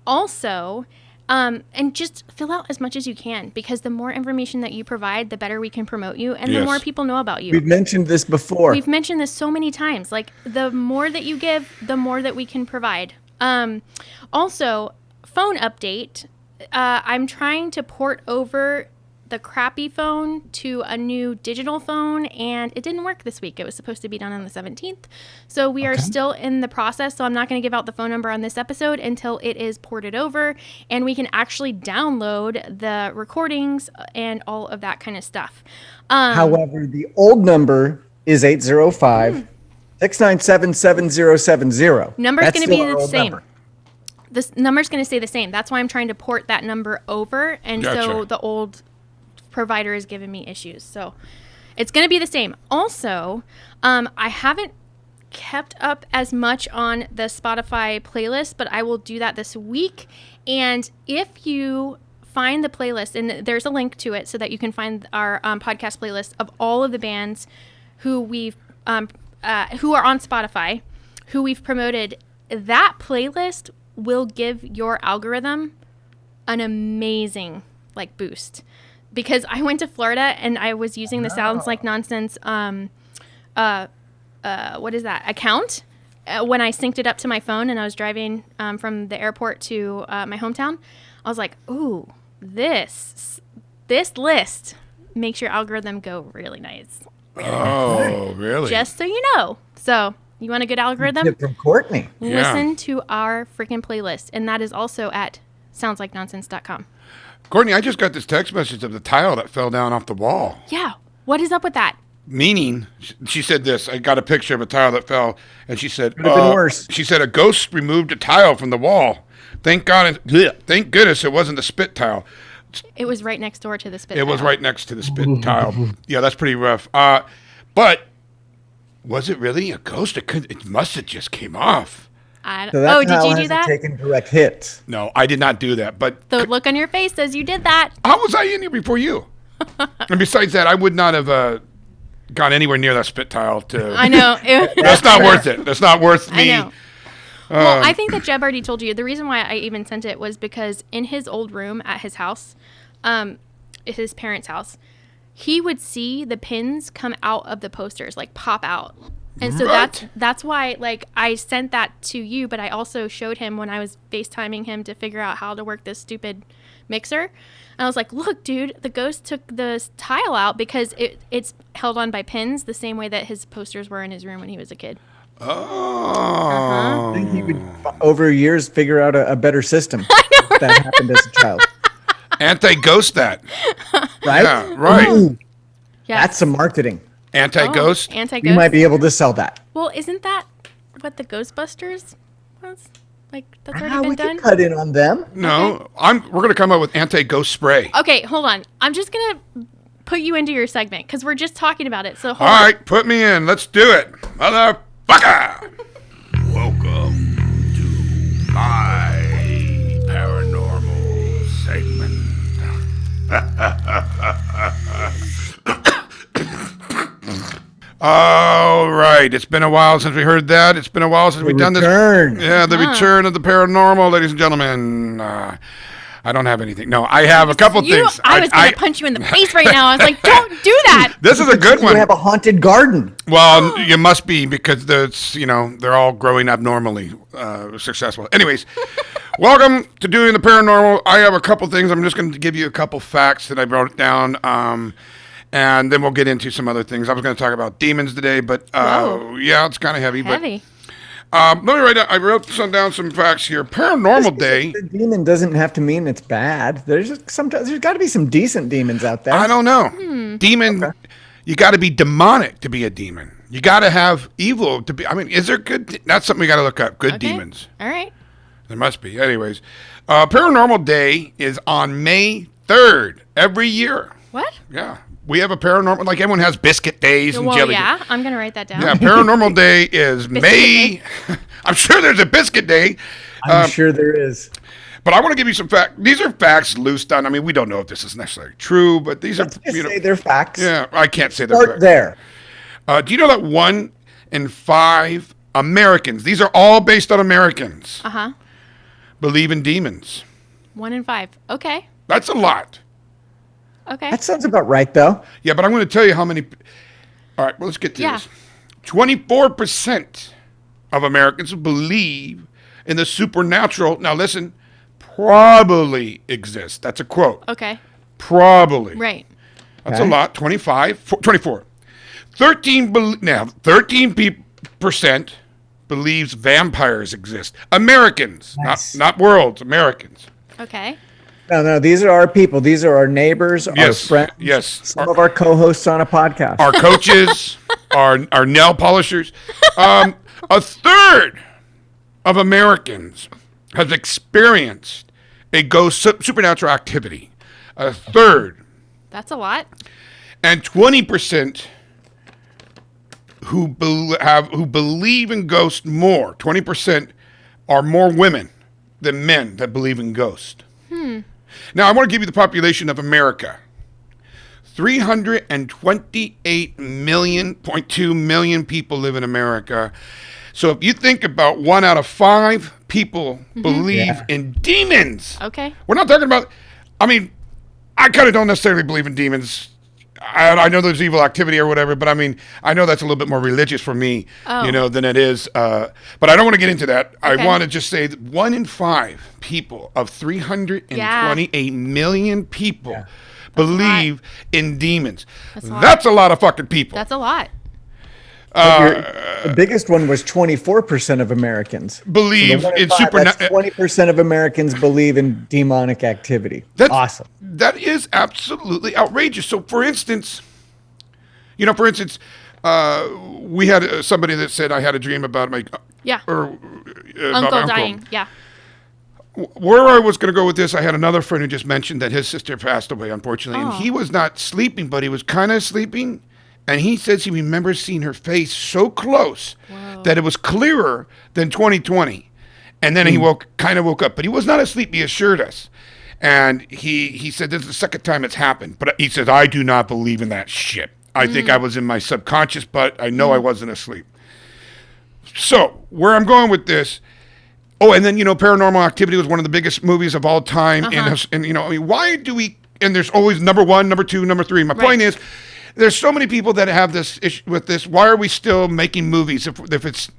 Also, and just fill out as much as you can, because the more information that you provide, the better we can promote you, and the more people know about you. We've mentioned this before. We've mentioned this so many times. Like, the more that you give, the more that we can provide. Also, phone update. I'm trying to port over the crappy phone to a new digital phone, and it didn't work this week. It was supposed to be done on the 17th. So we are still in the process. So I'm not going to give out the phone number on this episode until it is ported over and we can actually download the recordings and all of that kind of stuff. However, the old number is 805-697-7070. Number's going to be the same. This number's going to stay the same. That's why I'm trying to port that number over. And so the old provider is giving me issues. So it's going to be the same. Also, I haven't kept up as much on the Spotify playlist, but I will do that this week. And if you find the playlist, and there's a link to it so that you can find our podcast playlist of all of the bands who we've who are on Spotify, who we've promoted, that playlist will give your algorithm an amazing boost. Because I went to Florida and I was using the Sounds Like Nonsense account when I synced it up to my phone and I was driving from the airport to my hometown. I was like, ooh, this list makes your algorithm go really nice. Oh, really? Just so you know. So you want a good algorithm? Tip from Courtney. Listen to our freaking playlist. And that is also at soundslikenonsense.com. Courtney, I just got this text message of the tile that fell down off the wall. Yeah. What is up with that? Meaning, she said this. I got a picture of a tile that fell, and she said, Could have been worse. She said a ghost removed a tile from the wall. Thank goodness it wasn't the spit tile. It was right next door to the spit tile. It was right next to the spit tile. Yeah, that's pretty rough. But was it really a ghost? It must have just came off. So that Oh, did tile you do hasn't that? taken direct hits. No, I did not do that. But The look on your face says you did that. how was I in here before you? And besides that, I would not have gone anywhere near that spit tile. I know. That's not worth it. That's not worth me. I know. Well, I think that Jeb already told you. The reason why I even sent it was because in his old room at his house, his parents' house, he would see the pins come out of the posters, like pop out. And so that's why, like, I sent that to you, but I also showed him when I was FaceTiming him to figure out how to work this stupid mixer. And I was like, look, dude, the ghost took the tile out because it's held on by pins the same way that his posters were in his room when he was a kid. Oh. I think he would, over years, figure out a better system. That happened as a child. Anti-ghost that. Right? Yeah, right. Ooh, Yeah. that's some marketing. Anti-ghost. Anti-ghost. You might be able to sell that. Well, isn't that what the Ghostbusters was? Like, that's already We been done? can cut in on them. No, we're going to come up with anti-ghost spray. Okay, hold on. I'm just going to put you into your segment because we're just talking about it. So All hold on. right, put me in. Let's do it. Motherfucker. Welcome to my paranormal segment. All right, it's been a while since we heard that. It's been a while since we've done this. Return. Yeah, the return of the paranormal, ladies and gentlemen. I don't have anything. No, I have a couple things. I was going to punch you in the face right now. I was like, don't do that. This is a good You one. have a haunted garden. Well, you must be because they're all growing abnormally successful. Anyways, welcome to doing the paranormal. I have a couple things. I'm just going to give you a couple facts that I wrote down, and then we'll get into some other things. I was going to talk about demons today, but yeah, it's kind of heavy. Heavy. But let me write down. I wrote down some facts here. Paranormal Day. The demon doesn't have to mean it's bad. There's got to be some decent demons out there. I don't know. Demon. Okay. You got to be demonic to be a demon. You got to have evil to be. I mean, is there good? That's something we got to look up. Good Okay. demons. All right. There must be. Anyways, Paranormal Day is on May 3rd every year. What? Yeah. We have a paranormal, like everyone has biscuit days and Well, jelly yeah. days. I'm going to write that down. Yeah, Paranormal Day is May. I'm sure there's a biscuit day. I'm sure there is. But I want to give you some facts. These are facts loose down. I mean, we don't know if this is necessarily true, but these Let's are, just say they're facts. yeah, I can't say they're Start facts. there. Do you know that 1 in 5 Americans, these are all based on Americans, believe in demons? 1 in 5. Okay. That's a lot. Okay. That sounds about right, though. Yeah, but I'm going to tell you how many. All right, well, let's get to this. 24% of Americans believe in the supernatural. Now, listen, probably exists. That's a quote. Okay. Probably. Right. That's Okay. a lot. 24. 13% believes vampires exist. Americans, Nice. not worlds. Americans. Okay. No, these are our people. These are our neighbors, our Yes, friends. yes. Some of our co-hosts on a podcast. Our coaches, our nail polishers. A third of Americans has experienced a ghost supernatural activity. A third. That's a lot. And 20% who believe in ghosts more. 20% are more women than men that believe in ghosts. Now, I want to give you the population of America. 328.2 million people live in America. So if you think about 1 out of 5 people believe in demons. Okay. We're not talking about, I mean, I kind of don't necessarily believe in demons. I know there's evil activity or whatever, but I mean, I know that's a little bit more religious for me, than it is. But I don't want to get into that. Okay. I want to just say that 1 in 5 people of 328 million people believe in demons. That's a lot of fucking people. That's a lot. The biggest one was 24% of Americans. Believe in supernatural. 20% of Americans believe in demonic activity. That's awesome. That is absolutely outrageous. So, for instance, we had somebody that said, I had a dream about my Yeah. about Uncle my dying. Yeah. Where I was going to go with this, I had another friend who just mentioned that his sister passed away, unfortunately, and he was not sleeping, but he was kind of sleeping. And he says he remembers seeing her face so close that it was clearer than 2020. And then he kind of woke up, but he was not asleep. He assured us. And he said, this is the second time it's happened. But he says, I do not believe in that shit. I think I was in my subconscious, but I know I wasn't asleep. So where I'm going with this, and then, Paranormal Activity was one of the biggest movies of all time. And why do we, and there's always number 1, number 2, number 3. My point is, there's so many people that have this issue with this. Why are we still making movies if it's,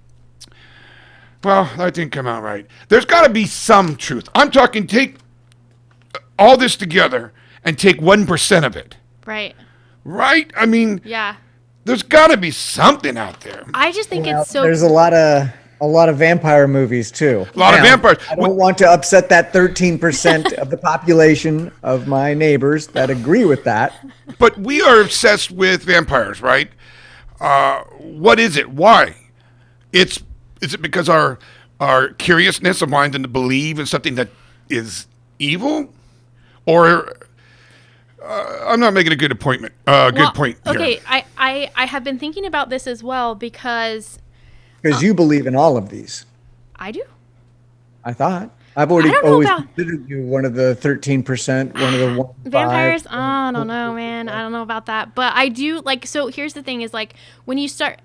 well, that didn't come out right. There's got to be some truth. I'm talking, take all this together and take 1% of it. Right. Right? I mean, yeah. There's got to be something out there. I just think it's so. There's a lot of vampire movies too. A lot of vampires. I don't want to upset that 13% of the population of my neighbors that agree with that. But we are obsessed with vampires, right? What is it? Why? Is it because our curiousness of wanting to believe in something that is evil, or I'm not making a good point. Okay, I have been thinking about this as well because you believe in all of these. I do. I thought I've always considered you one of the 13%, one of the vampires. I don't know, man. I don't know about that, but I do like. So here's the thing: is like when you start.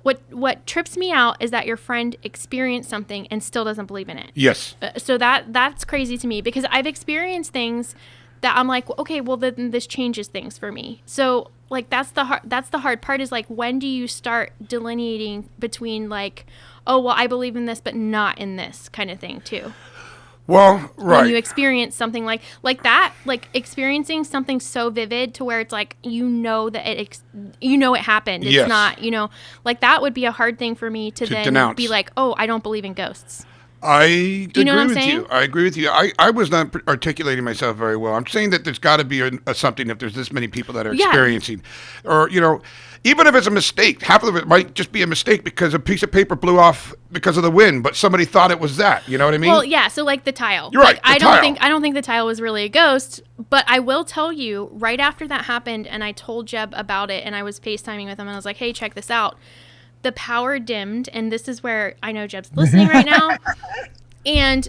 What trips me out is that your friend experienced something and still doesn't believe in it. Yes. So that's crazy to me because I've experienced things that I'm like, okay, well then this changes things for me. So like that's the hard part is like when do you start delineating between like, oh well I believe in this but not in this kind of thing too. Well, right. When you experience something like that, like experiencing something so vivid to where it's like that it happened. It's not, like that would be a hard thing for me to then denounce. Be like, oh, I don't believe in ghosts. I agree with you. I was not articulating myself very well. I'm saying that there's got to be a something if there's this many people that are experiencing, or even if it's a mistake, half of it might just be a mistake because a piece of paper blew off because of the wind, but somebody thought it was that. You know what I mean? Well, yeah. So like the tile. You're right. I don't think the tile was really a ghost, but I will tell you right after that happened, and I told Jeb about it, and I was FaceTiming with him, and I was like, hey, check this out. The power dimmed, and this is where I know Jeb's listening right now. And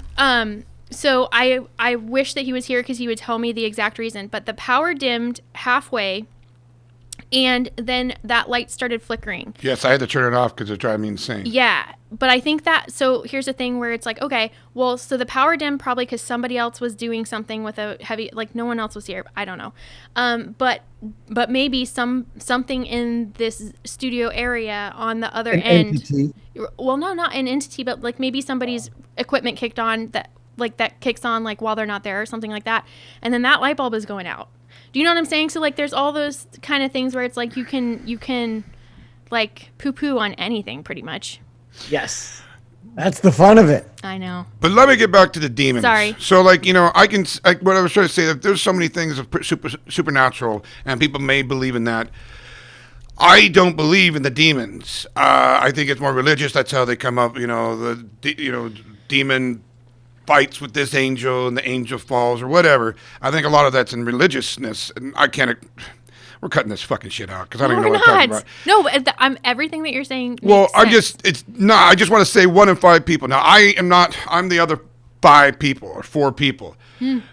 so I wish that he was here because he would tell me the exact reason. But the power dimmed halfway, and then that light started flickering. Yes, I had to turn it off because it drove me insane. Yeah, but I think that, so here's the thing where it's like, okay, well, so the power dimmed probably because somebody else was doing something with a heavy, like no one else was here. I don't know. But maybe something in this studio area on the other end. Entity. Well, no, not an entity, but like maybe somebody's equipment kicked on that kicks on like while they're not there or something like that. And then that light bulb is going out. Do you know what I'm saying? So like there's all those kind of things where it's like you can like poo-poo on anything pretty much. Yes. That's the fun of it. I know. But let me get back to the demons. Sorry. So like, what I was trying to say, that there's so many things of supernatural and people may believe in that. I don't believe in the demons. I think it's more religious. That's how they come up, demon fights with this angel and the angel falls or whatever. I think a lot of that's in religiousness, and we're cutting this fucking shit out because I don't even know what I'm talking about. No, but everything that you're saying Well, makes sense. I just want to say 1 in 5 people. Now, I'm the other 5 people or 4 people.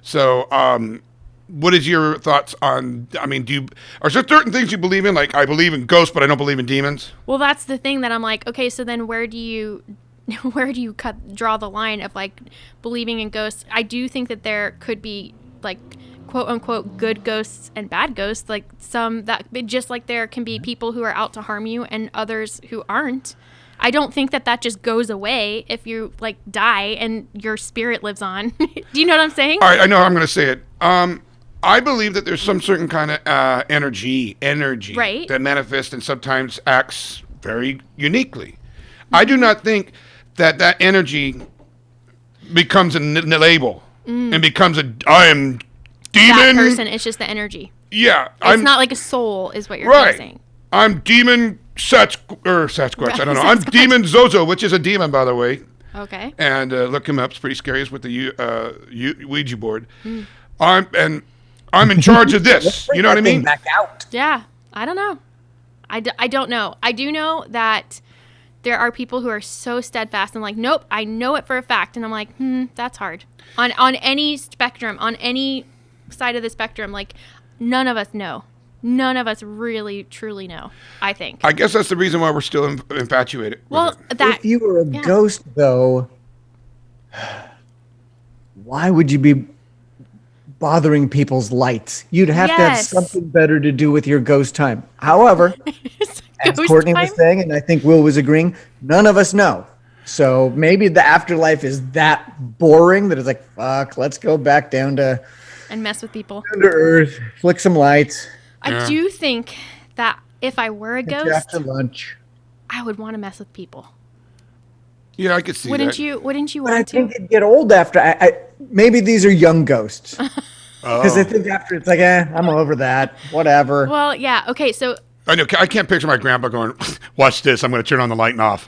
So, what is your thoughts on, are there certain things you believe in? Like, I believe in ghosts, but I don't believe in demons? Well, that's the thing that I'm like, okay, so then where do you draw the line of like believing in ghosts? I do think that there could be like quote unquote good ghosts and bad ghosts, like some that just like there can be people who are out to harm you and others who aren't. I don't think that just goes away if you like die and your spirit lives on. Do you know what I'm saying? All right, I know how I'm going to say it. I believe that there's some certain kind of energy right, that manifests and sometimes acts very uniquely. I do not think that energy becomes a label and becomes I am demon. That person, it's just the energy. Yeah. It's not like a soul is what you're saying. I'm demon Sasquatch. I don't know. I'm demon Zozo, which is a demon, by the way. Okay. And look him up. It's pretty scary. It's with the Ouija board. I'm in charge of this. You know what I mean? Back out. Yeah. I don't know. I don't know. I do know that there are people who are so steadfast and like, nope, I know it for a fact. And I'm like, that's hard. On any spectrum, on any side of the spectrum, like none of us know. None of us really, truly know, I think. I guess that's the reason why we're still infatuated. Well, with it. If you were a ghost, though, why would you be bothering people's lights? You'd have to have something better to do with your ghost time. However, as Courtney was saying, and I think Will was agreeing, none of us know. So maybe the afterlife is that boring that it's like, fuck, let's go back down to... And mess with people. Down to earth, flick some lights. I do think that if I were a ghost... After lunch. I would want to mess with people. Yeah, I could see Wouldn't that. you But want I to? think it'd get old after. Maybe these are young ghosts. Because I think after it's like, I'm over that. Whatever. Well, yeah. Okay, so... I know. I can't picture my grandpa going, watch this. I'm going to turn on the light and off,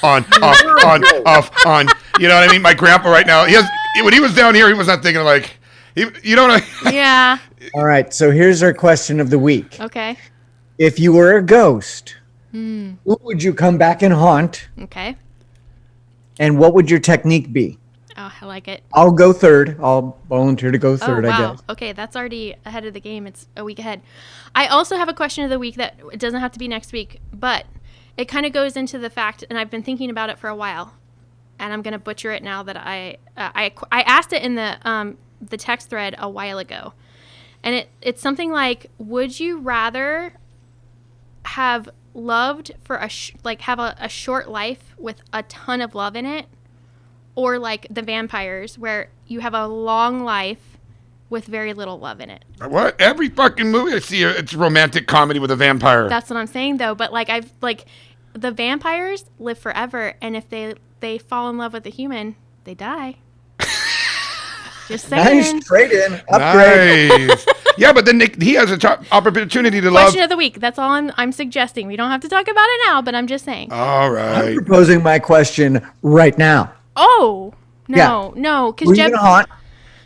on, off, on, off, on. You know what I mean? My grandpa right now, when he was down here, he was not thinking like, you know what I mean? Yeah. All right. So here's our question of the week. Okay. If you were a ghost, who would you come back and haunt? Okay. And what would your technique be? Oh, I like it. I'll go third. I'll volunteer to go third, oh, wow. I guess. Okay, that's already ahead of the game. It's a week ahead. I also have a question of the week that it doesn't have to be next week, but it kind of goes into the fact, and I've been thinking about it for a while, and I'm going to butcher it now that I asked it in the text thread a while ago, and it's something like, would you rather have loved for have a short life with a ton of love in it, or like the vampires where you have a long life with very little love in it? What? Every fucking movie I see, it's a romantic comedy with a vampire. That's what I'm saying, though. But the vampires live forever, and if they fall in love with a human, they die. Just saying. Nice trade-in. Upgrade. Nice. Yeah, but then he has an opportunity to love. Question of the week. That's all I'm suggesting. We don't have to talk about it now, but I'm just saying. All right. I'm proposing my question right now. Oh no, Yeah. no, because Who are you Jeb. gonna haunt?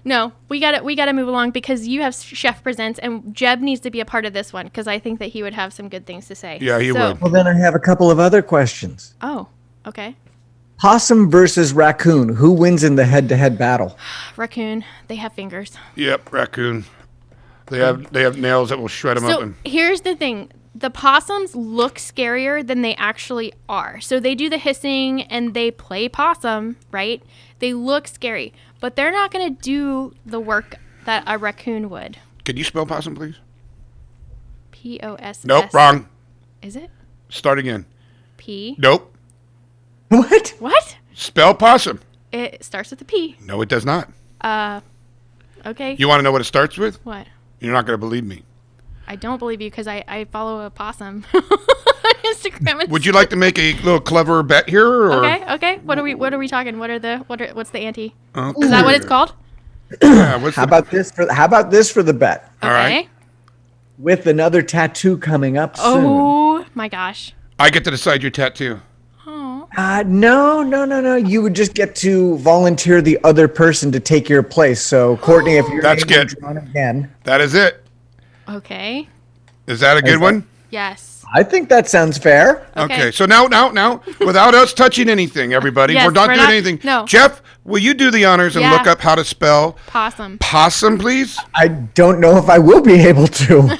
No, we gotta move along because you have Chef Presents, and Jeb needs to be a part of this one because I think that he would have some good things to say. Yeah, he would. Well, then I have a couple of other questions. Oh, okay. Possum versus raccoon. Who wins in the head-to-head battle? Raccoon. They have fingers. Yep, raccoon. They have nails that will shred them So open. here's the thing. The possums look scarier than they actually are. So they do the hissing and they play possum, right? They look scary, but they're not going to do the work that a raccoon would. Could you spell possum, please? P-O-S-S. Nope, wrong. Is it? Start again. P. Nope. What? What? Spell possum. It starts with a P. No, it does not. Okay. You want to know what it starts with? What? You're not going to believe me. I don't believe you because I follow a possum on Instagram. And Would you like to make a little clever bet here? Or? Okay. What are we talking? What's the ante? Okay. Is that what it's called? Yeah, How about this for the bet? All right. With another tattoo coming up soon. Oh my gosh. I get to decide your tattoo. Oh. No. You would just get to volunteer the other person to take your place. So, Courtney, if you're That's able to good. draw again. That is it. Okay. Is that a good one? Yes. I think that sounds fair. Okay. So now, without us touching anything, everybody, Yes, we're not we're doing not- anything. no. Jeff, will you do the honors and Yeah. look up how to spell Possum. possum, please? I don't know if I will be able to.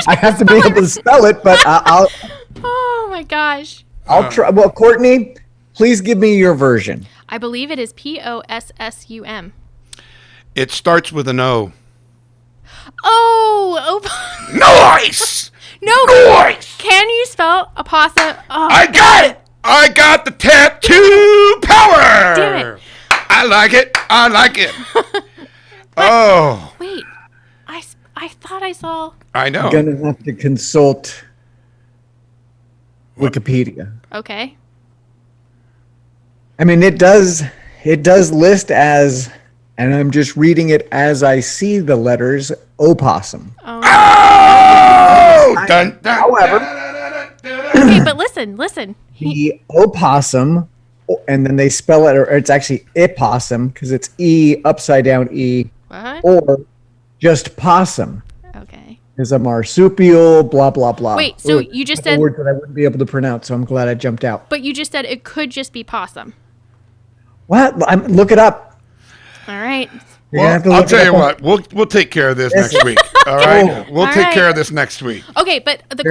I have to be able to spell it, but I'll Oh my gosh. try. Well, Courtney, please give me your version. I believe it is Possum. It starts with an O. Oh. Nice! No. Nice! Can you spell a possum? Oh, I got it! I got the tattoo power! Damn it. I like it. Oh, wait. I thought I saw. I know. I'm gonna have to consult Wikipedia. Okay. I mean, it does list as, and I'm just reading it as I see the letters, opossum. Oh! Dun, dun, However- Okay, but listen. The opossum, and then they spell it, or it's actually ipossum because it's E upside down E, What? or just possum. Okay. is a marsupial, blah, blah, blah. Wait, so Ooh, you just a said, word that I wouldn't be able to pronounce, so I'm glad I jumped out. but you just said it could just be possum. What? Look it up. All right. You're gonna have to Well, I'll look it tell you up on- what. We'll take care of this Yes. next week. All right. We'll All take right. care of this next week. Okay, but the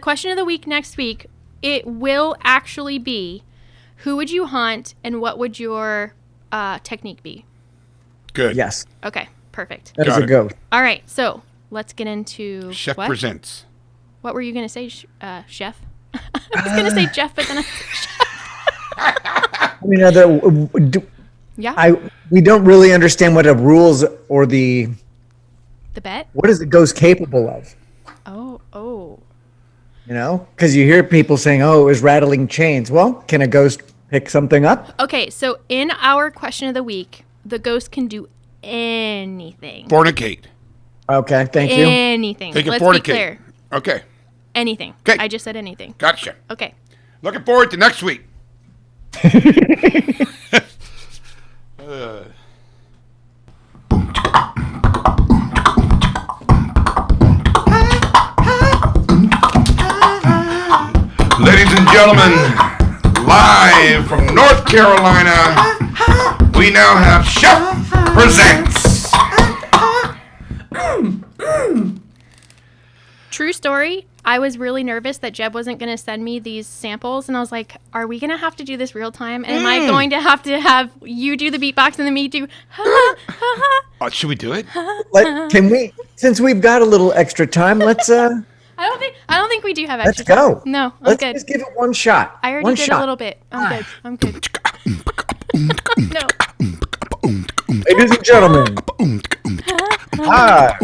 question of the week next week, it will actually be, who would you haunt and what would your technique be? Good. Yes, Okay, perfect. that is Got a it. ghost. All right, so let's get into Chef what? presents. What were you gonna say, chef? I was gonna say Jeff, but then I mean, yeah, we don't really understand what the rules or the bet. what is the ghost capable of. Oh. You know, because you hear people saying, "Oh, it was rattling chains." Well, can a ghost pick something up? Okay, so in our question of the week, the ghost can do anything. Fornicate. Okay, thank you. Anything. They can Let's fornicate. be clear. Okay. Anything. 'Kay. I just said anything. Gotcha. Okay. Looking forward to next week. Ladies and gentlemen, live from North Carolina, we now have Chef Presents. True story. I was really nervous that Jeb wasn't going to send me these samples, and I was like, "Are we going to have to do this real time? And am I going to have you do the beatbox and then me do ha ha ha ha?" Should we do it? Can we? Since we've got a little extra time, let's I don't think we do have let's extra time. go. No, I'm Let's good. just give it one shot. I already one did shot. a little bit. I'm good. No. Ladies and gentlemen, hi,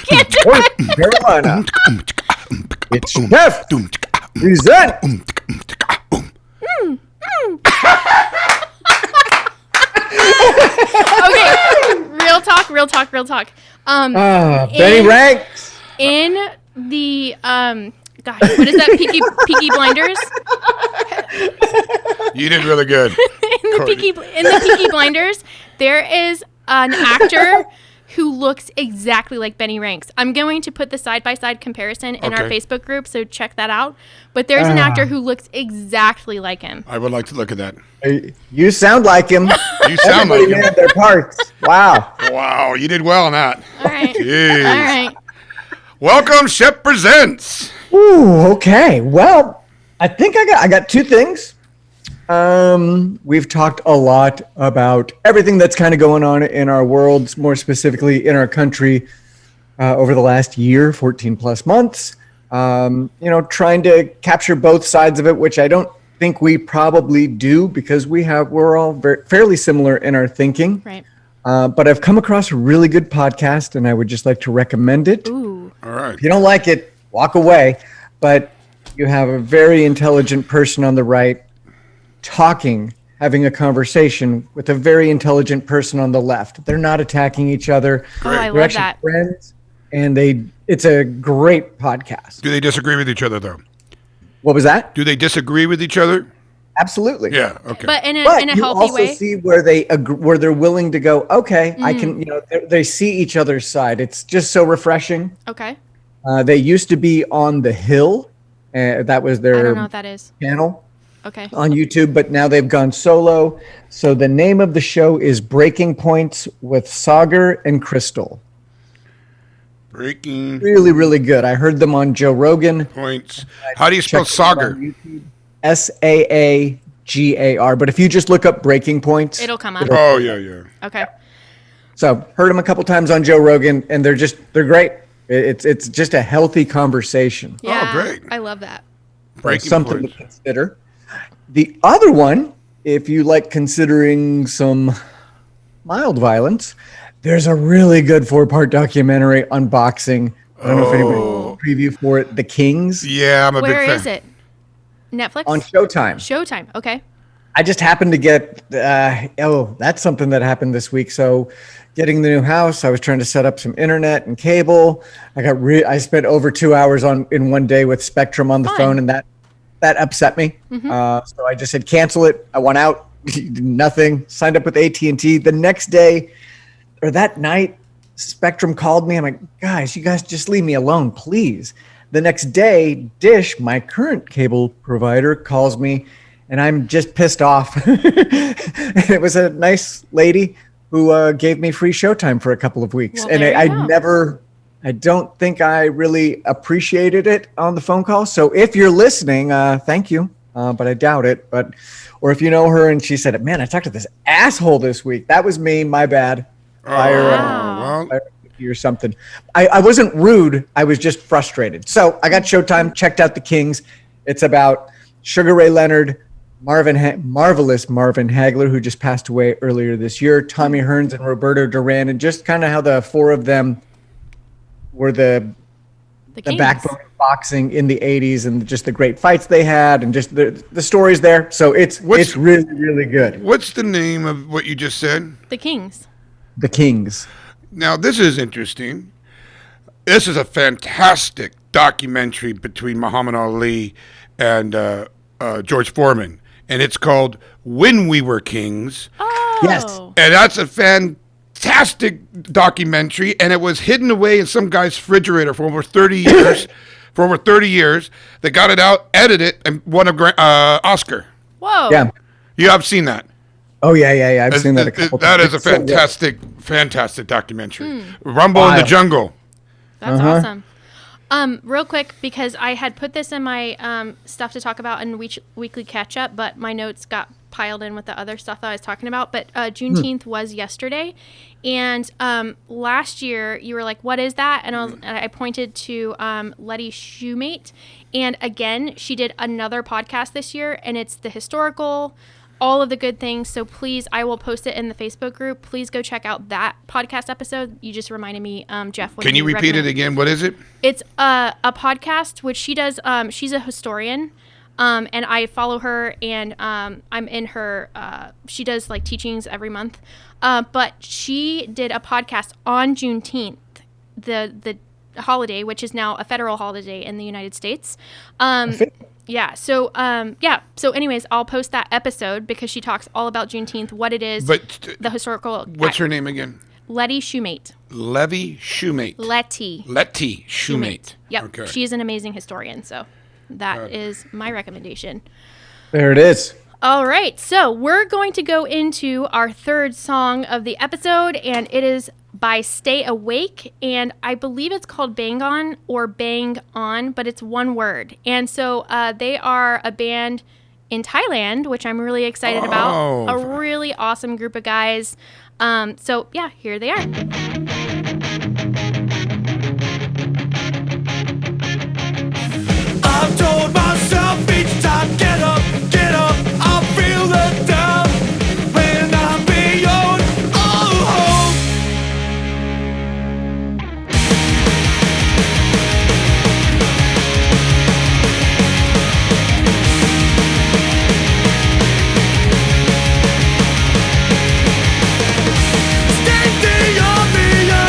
Can't do North it. Carolina. It's Chef Present. Okay. Real talk. Benny Ranks. In the gosh, what is that? Peaky Blinders? You did really good. in the Peaky Blinders, there is an actor who looks exactly like Benny Ranks. I'm going to put the side-by-side comparison in our Okay. Facebook group, so check that out. But there's an actor who looks exactly like him. I would like to look at that. You sound like him. You sound like Everybody him. had their parts. Wow. Wow, you did well on that. All right. Jeez. All right. Welcome, Chef Presents. Ooh, okay. Well, I think I got two things. We've talked a lot about everything that's kind of going on in our world, more specifically in our country, over the last year, 14 plus months. Trying to capture both sides of it, which I don't think we probably do because we're all fairly similar in our thinking. Right. But I've come across a really good podcast and I would just like to recommend it. Ooh. All right. If you don't like it, walk away. But you have a very intelligent person on the right having a conversation with a very intelligent person on the left. They're not attacking each other. Oh, I They're love actually that. friends, and it's a great podcast. Do they disagree with each other, though? What was that? Do they disagree with each other? Absolutely. Yeah. Okay. But in a But you healthy also way. see where they're willing to go. Okay, I can. They see each other's side. It's just so refreshing. Okay. They used to be on the Hill. That was I don't know their what that is. channel Okay. on YouTube, but now they've gone solo. So the name of the show is Breaking Points with Sagar and Crystal. Breaking Really, really good. I heard them on Joe Rogan. points. How do you spell Check them out Sagar? on YouTube. Saagar. But if you just look up Breaking Points, It'll come up. Oh, yeah. Okay. so heard them a couple times on Joe Rogan, and they're great. It's just a healthy conversation. Yeah. great. I love that. Breaking Something points. to consider. The other one, if you like considering some mild violence, there's a really good 4-part documentary on boxing. I don't know if anybody preview for it. The Kings Yeah, I'm a Where big fan. is it? Netflix? on Showtime. Showtime. Okay. I just happened to get, that's something that happened this week. So getting the new house, I was trying to set up some internet and cable. I spent over 2 hours in one day with Spectrum on the Fun. phone, and that upset me. So I just said, cancel it. I went out, nothing, signed up with AT&T. The next day, or that night, Spectrum called me. I'm like, guys, you guys just leave me alone, please. The next day, Dish, my current cable provider, calls me, and I'm just pissed off. And it was a nice lady who gave me free Showtime for a couple of weeks. Well, And there you go. I don't think I really appreciated it on the phone call. So if you're listening, thank you. But I doubt it. Or if you know her and she said, man, I talked to this asshole this week. That was me. My bad. Wow. Well, Or something. I wasn't rude. I was just frustrated. So I got Showtime, checked out The Kings. It's about Sugar Ray Leonard, marvelous Marvin Hagler, who just passed away earlier this year, Tommy Hearns and Roberto Duran, and just kind of how the four of them were the Kings. backbone of boxing in the 80s, and just the great fights they had, and just the stories there. So it's really, really good. what's the name of what you just said? The Kings. The Kings. Now, this is interesting. This is a fantastic documentary between Muhammad Ali and George Foreman, and it's called When We Were Kings. Oh. Yes. And that's a fantastic documentary, and it was hidden away in some guy's refrigerator for over 30 years. They got it out, edited it, and won a Oscar. Whoa. Yeah. You have seen that. Oh, yeah. I've seen that a couple That times. is a It's so good. fantastic documentary. Rumble in the Wild. Jungle. That's awesome. Real quick, because I had put this in my stuff to talk about in weekly catch up, but my notes got piled in with the other stuff that I was talking about. But Juneteenth was yesterday, and last year you were like, "What is that?" And I pointed to Letty Shoemate, and again she did another podcast this year, and it's the historical. All of the good things. So please, I will post it in the Facebook group. Please go check out that podcast episode. You just reminded me, Jeff. Can you repeat it again? What is it? It's a podcast which she does. She's a historian, and I follow her, and I'm in her. She does like teachings every month, but she did a podcast on Juneteenth, the holiday, which is now a federal holiday in the United States. Yeah. So, So, anyways, I'll post that episode because she talks all about Juneteenth, what it is, But the historical. what's her name again? Letty Shoemate. Letty Shoemate. Letty Shoemate. Yep. Okay. She is an amazing historian. So, that is my recommendation. There it is. All right. So, we're going to go into our third song of the episode, and it is by Stay Awake, and I believe it's called Bang On or Bang On, but it's one word. And so they are a band in Thailand, which I'm really excited about. A really awesome group of guys. So yeah, here they are. I've told myself each time, get up, I feel the doubt when I'm beyond all hope. Stay beyond me.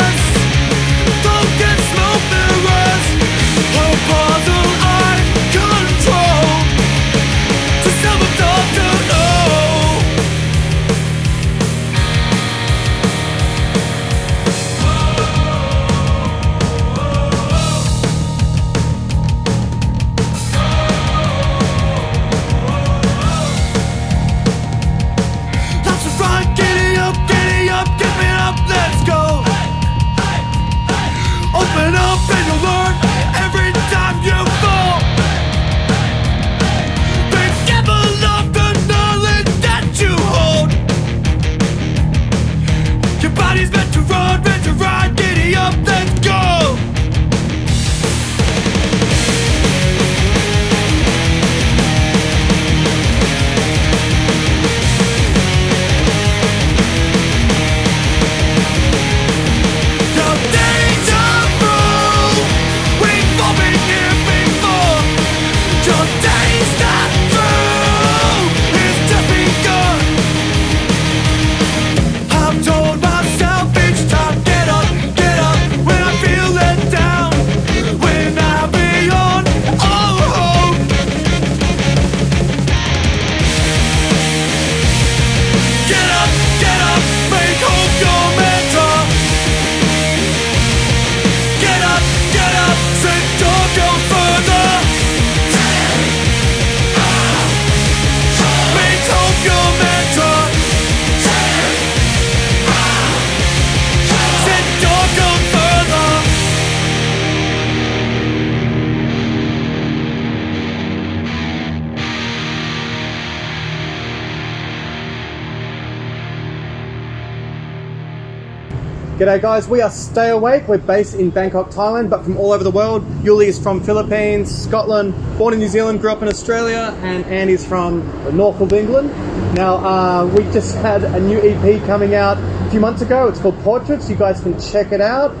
G'day guys, we are Stay Awake. We're based in Bangkok, Thailand, but from all over the world. Yuli is from Philippines, Scotland, born in New Zealand, grew up in Australia, and Andy's from the north of England. Now, we just had a new EP coming out a few months ago. It's called Portraits. You guys can check it out.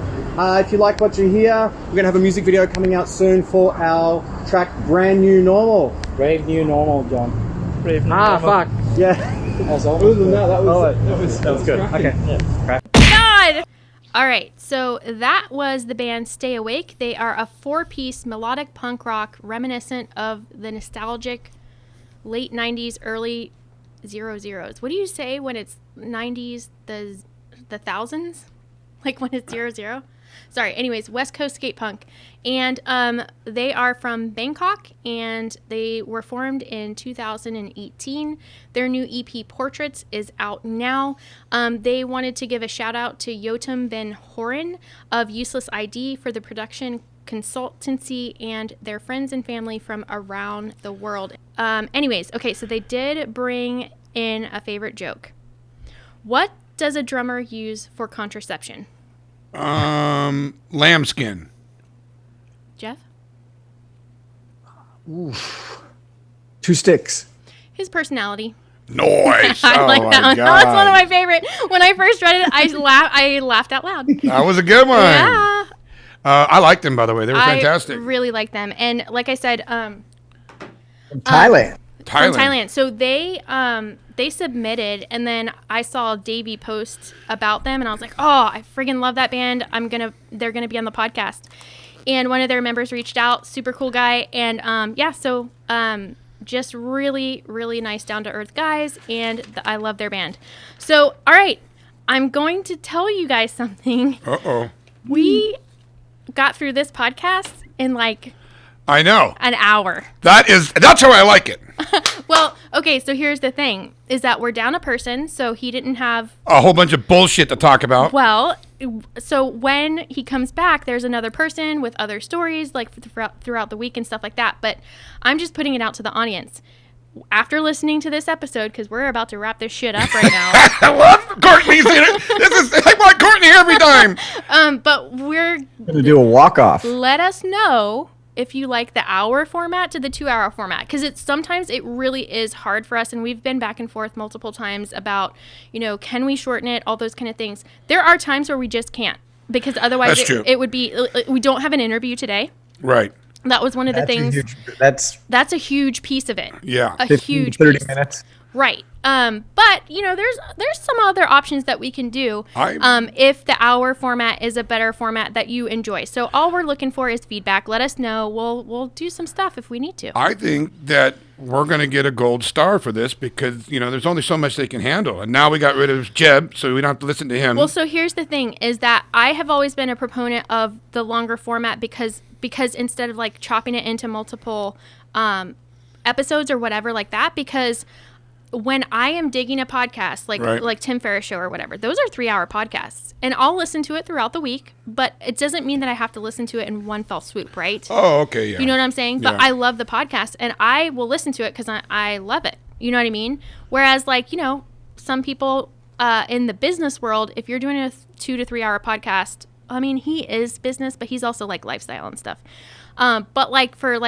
If you like what you hear, we're going to have a music video coming out soon for our track Brand New Normal. Brave New Normal, John. Brave New Normal. Fuck. Yeah. Other than that, that was good. Okay. Yeah. God! All right, so that was the band Stay Awake. They are a 4-piece melodic punk rock reminiscent of the nostalgic late 90s, early 00s. What do you say when it's 90s, the thousands? Like when it's 00? Sorry, anyways, West Coast skate punk. And they are from Bangkok, and they were formed in 2018. Their new EP, Portraits, is out now. They wanted to give a shout out to Yotam Ben Horan of Useless ID for the production consultancy and their friends and family from around the world. Anyways, okay, so they did bring in a favorite joke. What does a drummer use for contraception? Lambskin. Jeff? Oof. 2 sticks. His personality. Nice. I like that one. God. That was one of my favorite. When I first read it, I laughed out loud. That was a good one. Yeah. I liked them, by the way. They were fantastic. I really like them. And like I said, From Thailand. from Thailand. So they submitted, and then I saw Davey post about them, and I was like, oh, I friggin' love that band. They're gonna be on the podcast. And one of their members reached out, super cool guy, and just really, really nice, down to earth guys, and I love their band. So, all right, I'm going to tell you guys something. Uh-oh. We got through this podcast in I know. an hour. That's how I like it. Well, okay, so here's the thing, is that we're down a person, so he didn't have... A whole bunch of bullshit to talk about. Well, so when he comes back, there's another person with other stories, throughout the week and stuff like that, but I'm just putting it out to the audience. After listening to this episode, because we're about to wrap this shit up right now. I love Courtney's in it. I want Courtney every time. But we're... Going to do a walk-off. Let us know if you like the hour format to the 2-hour format, because sometimes it really is hard for us, and we've been back and forth multiple times about, can we shorten it, all those kind of things. There are times where we just can't, because otherwise it would be, we don't have an interview today. Right. That was one of the things. That's a huge piece of it. Yeah. A 15, huge 30 piece. minutes. Right. But there's some other options that we can do if the hour format is a better format that you enjoy. So all we're looking for is feedback. Let us know. We'll do some stuff if we need to. I think that we're going to get a gold star for this because, there's only so much they can handle. And now we got rid of Jeb, so we don't have to listen to him. Well, so here's the thing, is that I have always been a proponent of the longer format because instead of chopping it into multiple episodes or whatever like that, because when I am digging a podcast, like Tim Ferriss Show or whatever, those are 3-hour podcasts. And I'll listen to it throughout the week, but it doesn't mean that I have to listen to it in one fell swoop, right? Oh, okay, yeah. You know what I'm saying? Yeah. But I love the podcast, and I will listen to it because I love it. You know what I mean? Whereas, some people in the business world, if you're doing a 2 to 3 hour podcast, I mean, he is business, but he's also, lifestyle and stuff. But, for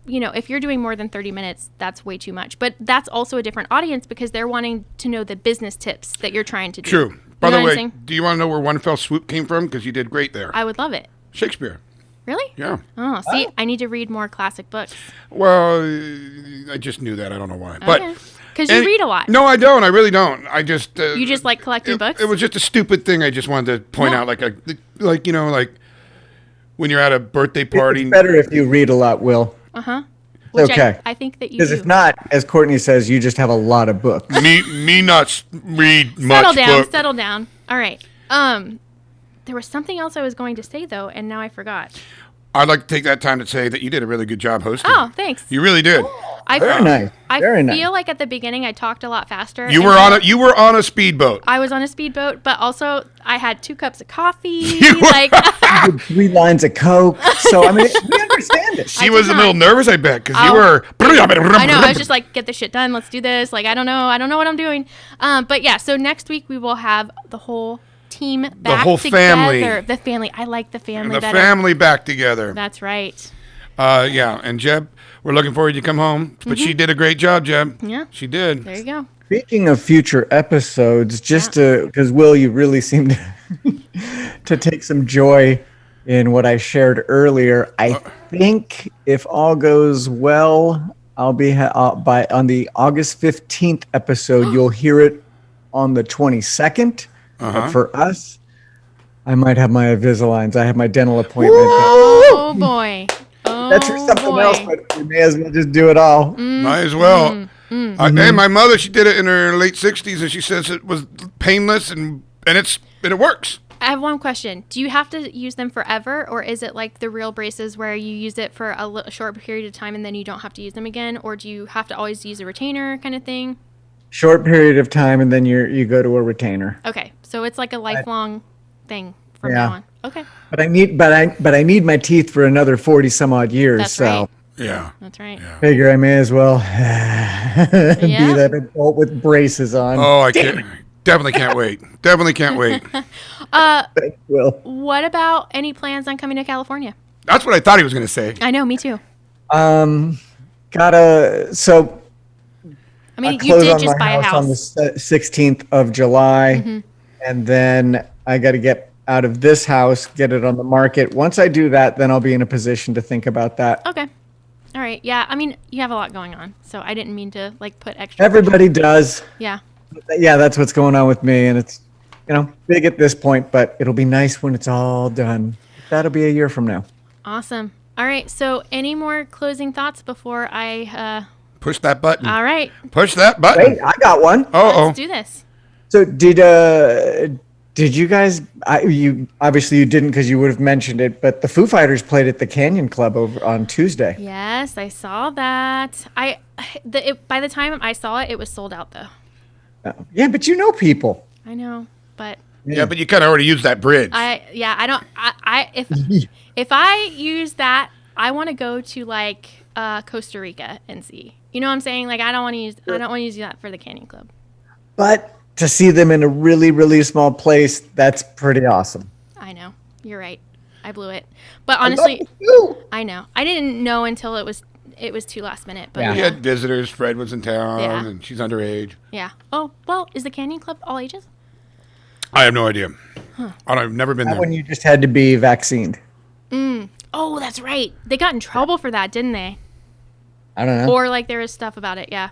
if you're doing more than 30 minutes, that's way too much. But that's also a different audience because they're wanting to know the business tips that you're trying to do. True. By the way, do you want to know where One Fell Swoop came from? Because you did great there. I would love it. Shakespeare. Really? Yeah. Oh, see, I need to read more classic books. Well, I just knew that. I don't know why. Okay. Because you read a lot. No, I don't. I really don't. I just... you just like collecting books? It was just a stupid thing I just wanted to point out. Like when you're at a birthday party. It's better if you read a lot, Will. Uh-huh. Okay. I think that you Because if not, as Courtney says, you just have a lot of books. me not read much Settle down. All right. There was something else I was going to say, though, and now I forgot. I'd like to take that time to say that you did a really good job hosting. Oh, thanks. You really did. Very nice. I Very nice. feel like at the beginning I talked a lot faster. You were on a speedboat. I was on a speedboat, but also I had 2 cups of coffee. You did 3 lines of Coke. So, I mean, we understand it. She was a little nervous, I bet, because you were... I know. I was just like, get this shit done. Let's do this. I don't know what I'm doing. But yeah, so next week we will have the whole team back whole together. family. The family. I like the family And the better. family back together. That's right. Yeah, and Jeb, we're looking forward to you come home. But she did a great job, Jeb. Yeah. She did. There you go. Speaking of future episodes, just because Will, you really seem to take some joy in what I shared earlier. I think if all goes well, I'll be on the August 15th episode. You'll hear it on the 22nd. But for us, I might have my Invisaligns. I have my dental appointment. Oh boy. Oh, That's for something boy. else, but we may as well just do it all. Might as well. Hey, my mother, she did it in her late 60s, and she says it was painless and it works. I have one question. Do you have to use them forever, or is it like the real braces where you use it for a short period of time and then you don't have to use them again, or do you have to always use a retainer kind of thing? Short period of time, and then you go to a retainer. Okay, so it's like a lifelong thing from now on. Okay, But I need my teeth for another 40 some odd years. That's so right. Yeah. That's right. figure I may as well be that adult with braces on. Oh, I can't. Definitely can't wait. Definitely can't wait. Thanks, Will. What about any plans on coming to California? That's what I thought he was going to say. I know, me too. So I mean, I you close did on just my buy a house on house. the 16th of July, and then I got to get out of this house, get it on the market. Once I do that, then I'll be in a position to think about that. Okay. All right. Yeah. I mean, you have a lot going on, so I didn't mean to like put extra. Everybody does. Yeah. Yeah, that's what's going on with me, and it's big at this point, but it'll be nice when it's all done. That'll be a year from now. Awesome. All right. So, any more closing thoughts before I? Push that button. All right. Push that button. Wait, I got one. Oh. Let's do this. So did you guys? You obviously you didn't because you would have mentioned it, but the Foo Fighters played at the Canyon Club over on Tuesday. Yes, I saw that. By the time I saw it, it was sold out though. Yeah, but you know people. I know, but Yeah, but you kind of already used that bridge. if I use that, I want to go to like Costa Rica and see. You know what I'm saying? Like I don't want to use that for the Canyon Club. But to see them in a really, really small place, that's pretty awesome. I know. You're right. I blew it. But honestly, I know. I didn't know until it was too last minute. But We had visitors. Fred was in town, Yeah. and she's underage. Yeah. Oh, well, is the Canyon Club all ages? I have no idea. I've never been That there. one you just had to be vaccinated. Oh, that's right. They got in trouble for that, didn't they? I don't know. Or like there was stuff about it. Yeah.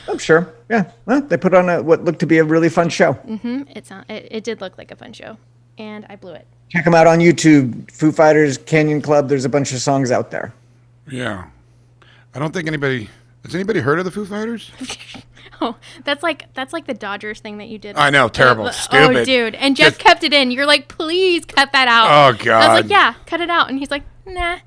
I'm sure. Yeah. Well, they put on what looked to be a really fun show. It did look like a fun show, and I blew it. Check them out on YouTube. Foo Fighters, Canyon Club. There's a bunch of songs out there. Yeah. I don't think anybody... Has anybody heard of the Foo Fighters? Oh, that's like the Dodgers thing that you did. I know, terrible, Oh, stupid. dude. And Jeff Just- kept it in. You're like, please cut that out. Oh, God. I was like, yeah, cut it out. And he's like, nah.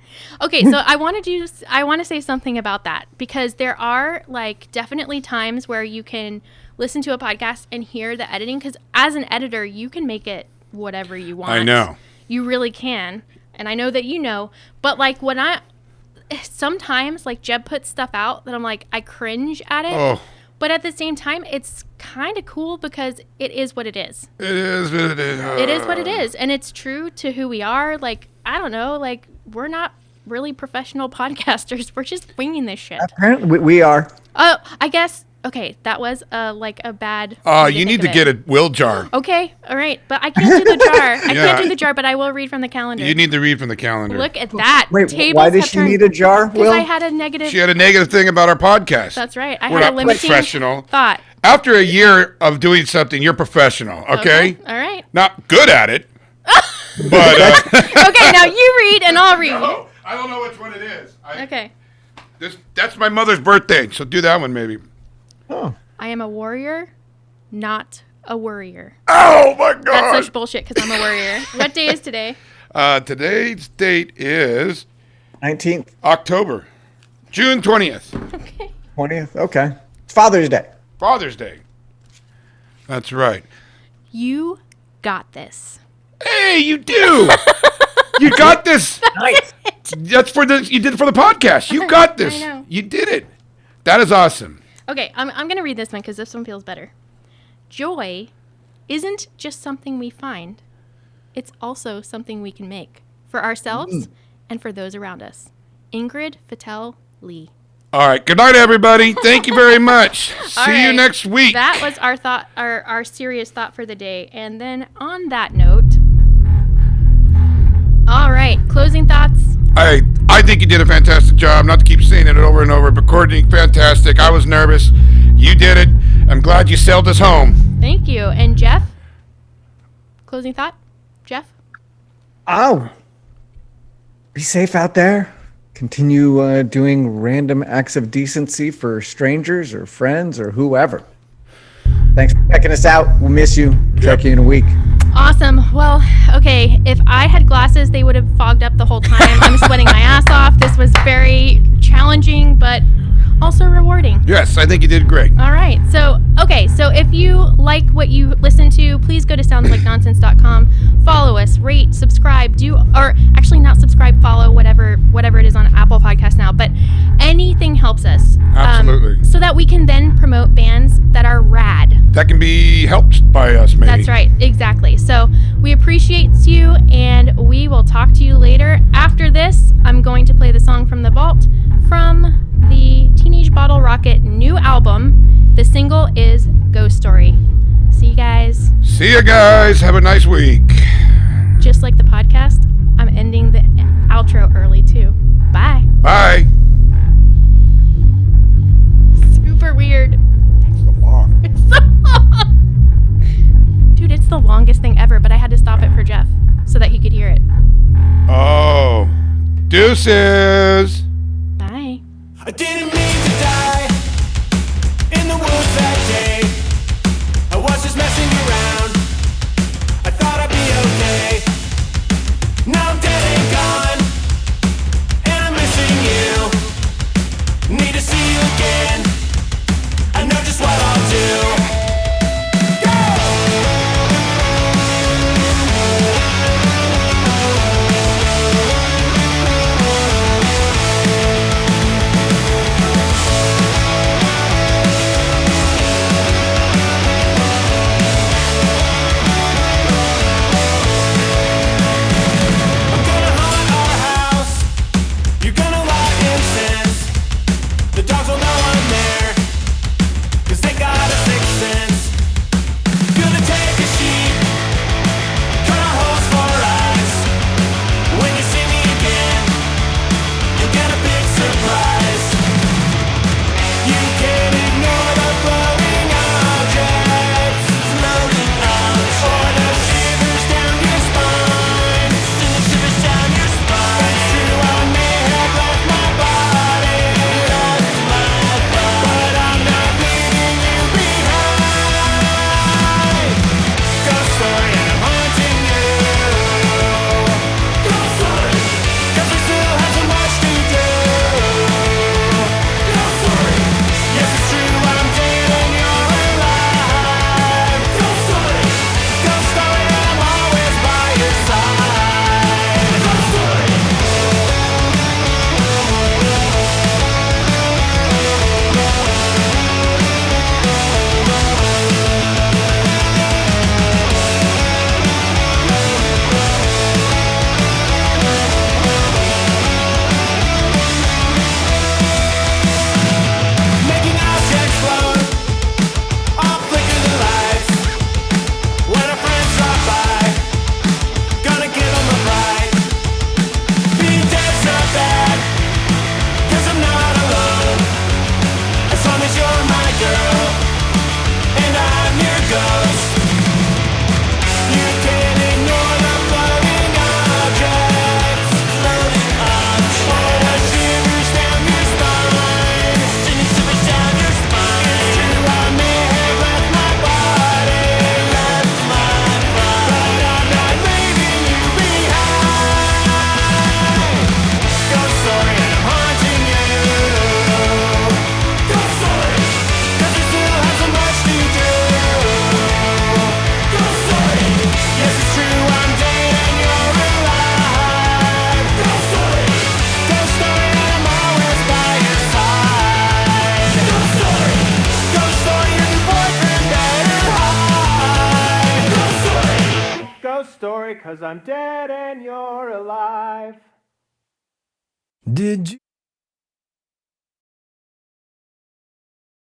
Okay, so I want to say something about that because there are like definitely times where you can listen to a podcast and hear the editing because as an editor, you can make it whatever you want. I know. You really can. And I know that you know. But like sometimes like Jeb puts stuff out that I'm like, I cringe at it. Oh. But at the same time, it's kind of cool because it is what it is. It is what it is. It is what it is. And it's true to who we are. Like, I don't know. Like, we're not really professional podcasters. We're just winging this shit. Apparently, we are. Oh, I guess. Okay, that was like a bad. way You need think to of it. get a will jar. Okay, all right. But I can't do the jar. I Yeah. can't do the jar, but I will read from the calendar. You need to read from the calendar. Look at that. Wait, Tables why does have she turned- need a jar, Because Will? I had a negative. She had a negative thing about our podcast. That's right. I We're had a not limiting professional. thought. After a year of doing something, you're professional, okay? All right. Not good at it, but... Okay, now you read and I'll read. Oh, I don't know which one it is. Okay. That's my mother's birthday, so do that one maybe. Oh. I am a warrior, not a worrier. Oh, my God. That's such bullshit because I'm a worrier. What day is today? Today's date is 19th, October. June 20th. Okay. 20th. Okay. It's Father's Day. Father's Day. That's right. You got this. Hey, you do. You got this. Nice. That's you did it for the podcast. You got this. I know. You did it. That is awesome. Okay, I'm going to read this one because this one feels better. Joy isn't just something we find. It's also something we can make for ourselves and for those around us. Ingrid Fattel Lee. All right. Good night, everybody. Thank you very much. See you next week. That was our thought, our serious thought for the day. And then on that note, all right, closing thoughts. I think you did a fantastic job. Not to keep saying it over and over, but Courtney, fantastic. I was nervous. You did it. I'm glad you sailed us home. Thank you. And Jeff, closing thought? Jeff? Oh, be safe out there. Continue doing random acts of decency for strangers or friends or whoever. Thanks for checking us out. We'll miss you. Check you in a week. Awesome. Well, okay. If I had glasses, they would have fogged up the whole time. I'm sweating my ass off. This was very challenging, but also rewarding. Yes, I think you did great. All right. So if you like what you listen to, please go to soundslikenonsense.com. Follow us, rate, subscribe, or actually not subscribe, follow, whatever it is on Apple Podcasts now. But anything helps us. Absolutely. So that we can then promote bands that are rad. That can be helped by us, maybe. That's right. Exactly. So we appreciate you, and we will talk to you later. After this, I'm going to play the song from the vault from the Teenage Bottle Rocket new album. The single is Ghost Story. See you guys. See you guys. Have a nice week. Just like the podcast, I'm ending the outro early too. Bye. Bye. Super weird. It's so long. It's so long. Dude, it's the longest thing ever, but I had to stop it for Jeff so that he could hear it. Oh. Deuces. Bye. I didn't mean to die in the woods that day. I was just messing around. I thought I'd be okay. Now I'm dead and gone, and I'm missing you. Need to see you again. I know just what I'll do. ghost story, 'cause I'm dead and you're alive. Did you?